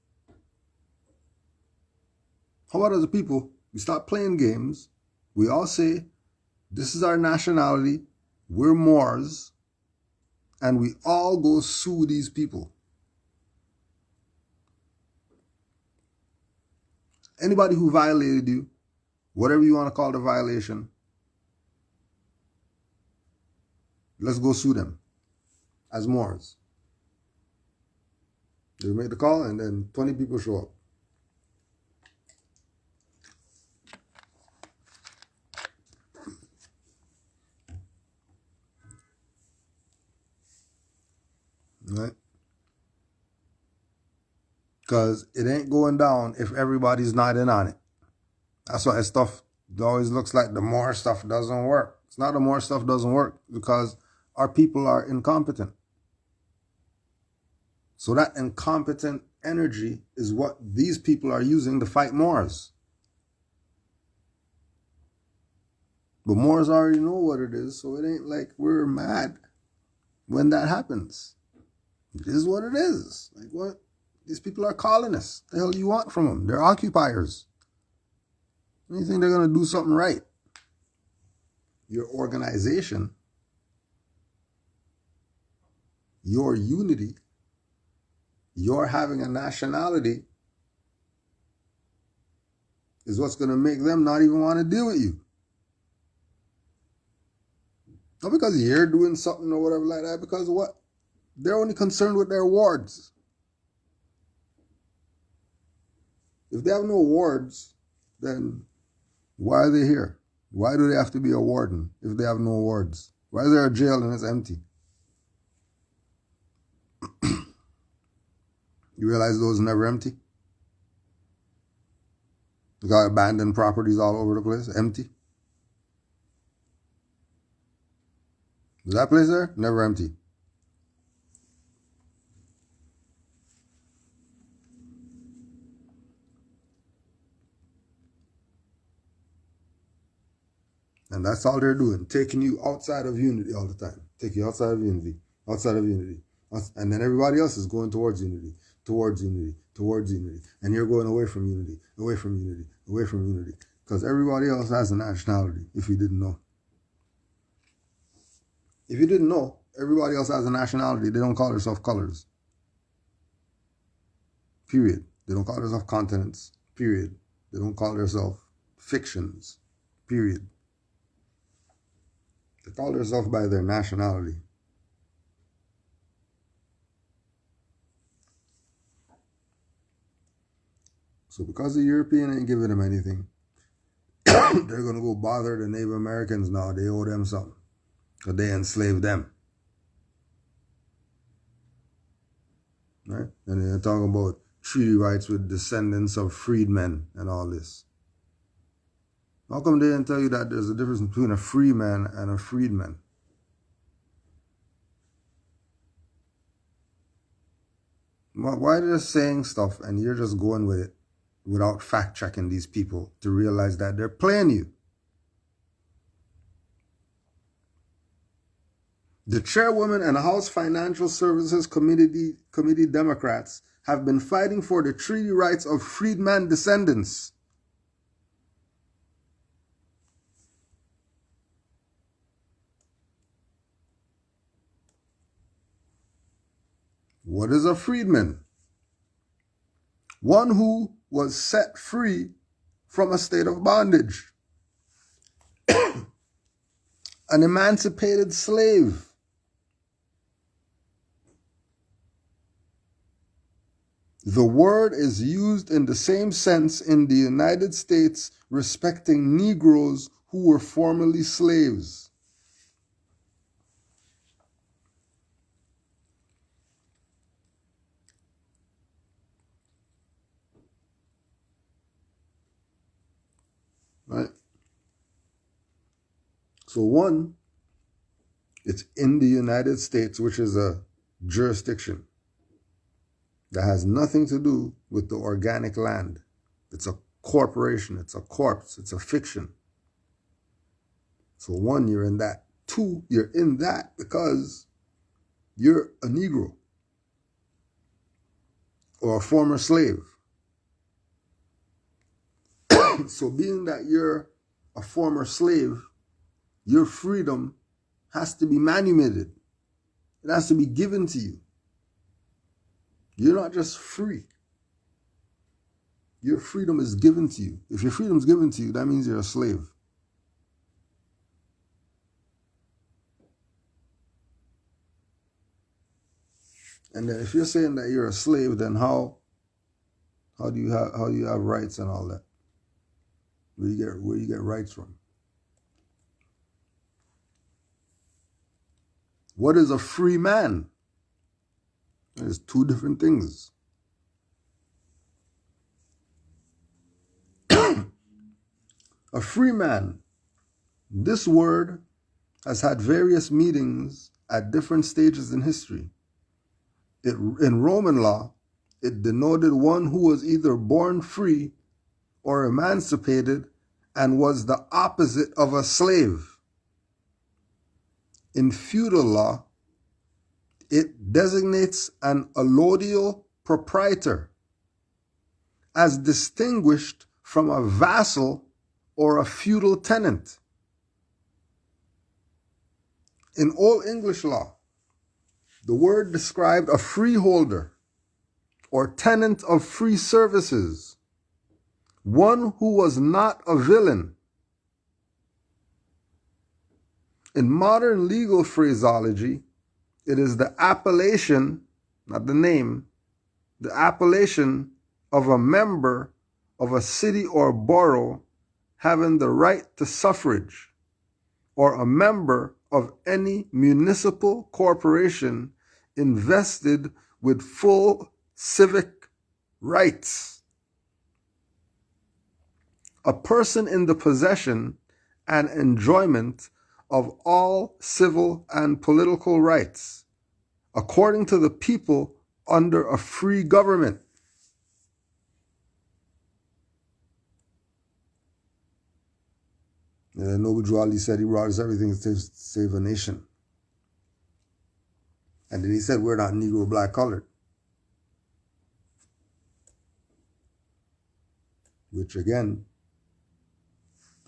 How about as a people, we start playing games. We all say, this is our nationality, we're Moors, and we all go sue these people. Anybody who violated you, whatever you want to call the violation, let's go sue them as Moors. They make the call and then 20 people show up. Right? Because it ain't going down if everybody's not in on it. That's why stuff always looks like the more stuff doesn't work. It's not the more stuff doesn't work because our people are incompetent. So that incompetent energy is what these people are using to fight Moors. But Moors already know what it is, so it ain't like we're mad when that happens. It is what it is. Like what? These people are colonists. The hell do you want from them? They're occupiers. You think they're going to do something right? Your organization, your unity, your having a nationality is what's going to make them not even want to deal with you. Not because you're doing something or whatever like that, because what? They're only concerned with their wards. If they have no wards, then why are they here? Why do they have to be a warden if they have no wards? Why is there a jail and it's empty? You realize those are never empty? You got abandoned properties all over the place, empty. Is that place there? Never empty. And that's all they're doing, taking you outside of unity all the time. Take you outside of unity, outside of unity. And then everybody else is going towards unity, towards unity, towards unity. And you're going away from unity, away from unity, away from unity. Because everybody else has a nationality, if you didn't know. If you didn't know, everybody else has a nationality. They don't call themselves colors. Period. They don't call themselves continents. Period. They don't call themselves fictions. Period. They call themselves by their nationality. So because the European ain't giving them anything, they're going to go bother the Native Americans now. They owe them something. Because they enslaved them. Right? And they're talking about treaty rights with descendants of freedmen and all this. How come they didn't tell you that there's a difference between a free man and a freedman? Why are they saying stuff and you're just going with it without fact-checking these people to realize that they're playing you? The chairwoman and House Financial Services Committee Democrats have been fighting for the treaty rights of freedman descendants. What is a freedman? One who was set free from a state of bondage. An emancipated slave. The word is used in the same sense in the United States respecting Negroes who were formerly slaves. Right? So one, it's in the United States, which is a jurisdiction that has nothing to do with the organic land. It's a corporation, it's a corpse, it's a fiction. So one, you're in that. Two, you're in that because you're a Negro or a former slave. So being that you're a former slave, your freedom has to be manumitted. It has to be given to you. You're not just free. Your freedom is given to you. If your freedom is given to you, that means you're a slave. And then if you're saying that you're a slave, then how do you have rights and all that? Where you get rights from? What is a free man? There's two different things. A free man. This word has had various meanings at different stages in history. In Roman law, it denoted one who was either born free or emancipated and was the opposite of a slave. In feudal law, it designates an allodial proprietor as distinguished from a vassal or a feudal tenant. In Old English law, the word described a freeholder or tenant of free services, one who was not a villain. In modern legal phraseology, it is the appellation, not the name, the appellation of a member of a city or borough having the right to suffrage, or a member of any municipal corporation invested with full civic rights. A person in the possession and enjoyment of all civil and political rights, according to the people under a free government. And Noble Drew Ali said he brought us everything to save a nation. And then he said, we're not Negro, black, colored. Which again,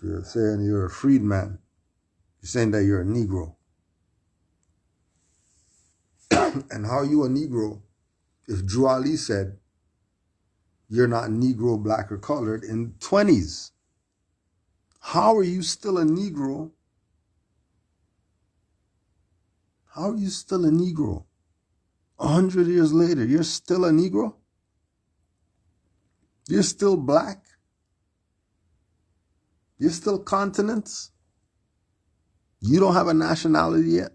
you're saying you're a freedman. You're saying that you're a Negro. And how you a Negro if Drew Ali said you're not Negro, black, or colored in the 20s? How are you still a Negro? How are you still a Negro? 100 years later, you're still a Negro? You're still black? You're still continents? You don't have a nationality yet?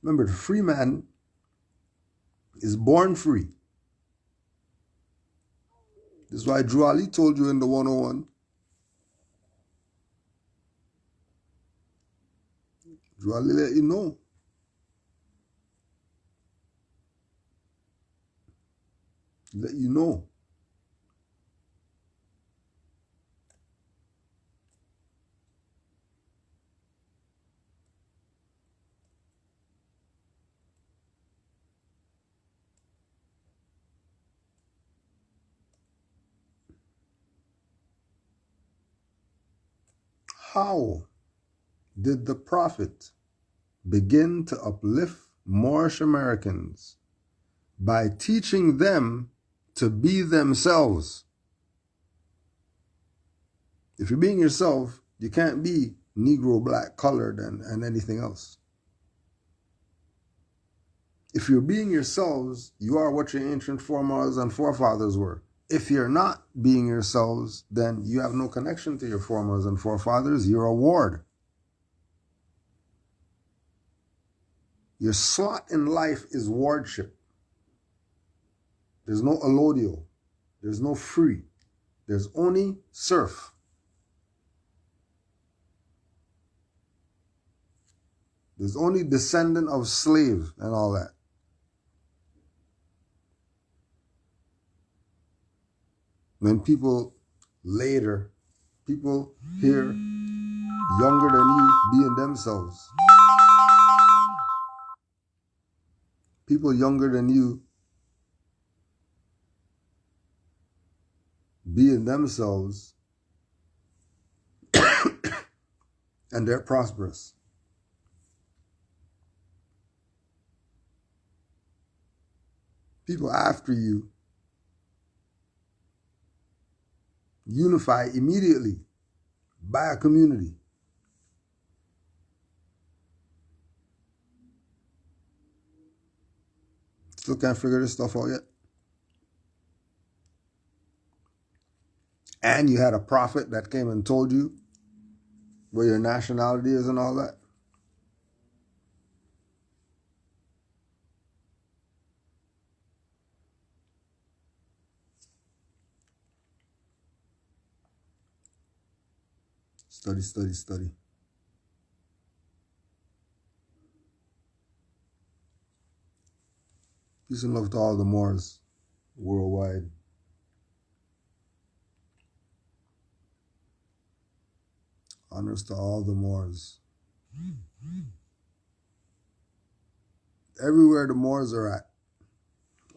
Remember, the free man is born free. This is why Drew Ali told you in the 101. Drew Ali let you know. Let you know. How did the Prophet begin to uplift Moorish Americans? By teaching them to be themselves. If you're being yourself, you can't be Negro, black, colored, and anything else. If you're being yourselves, you are what your ancient foremothers and forefathers were. If you're not being yourselves, then you have no connection to your foremothers and forefathers. You're a ward. Your slot in life is wardship. There's no allodial. There's no free. There's only serf. There's only descendant of slave and all that. When people here, younger than you, being themselves. People younger than you, being themselves, and they're prosperous. People after you unify immediately by a community. Still can't figure this stuff out yet. And you had a prophet that came and told you where your nationality is and all that. Study, study, study. Peace and love to all the Moors worldwide. Honors to all the Moors. Everywhere the Moors are at,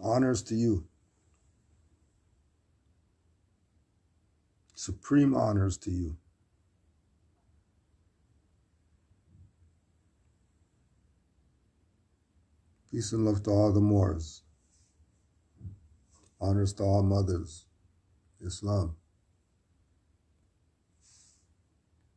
honors to you. Supreme honors to you. Peace and love to all the Moors. Honors to all mothers. Islam.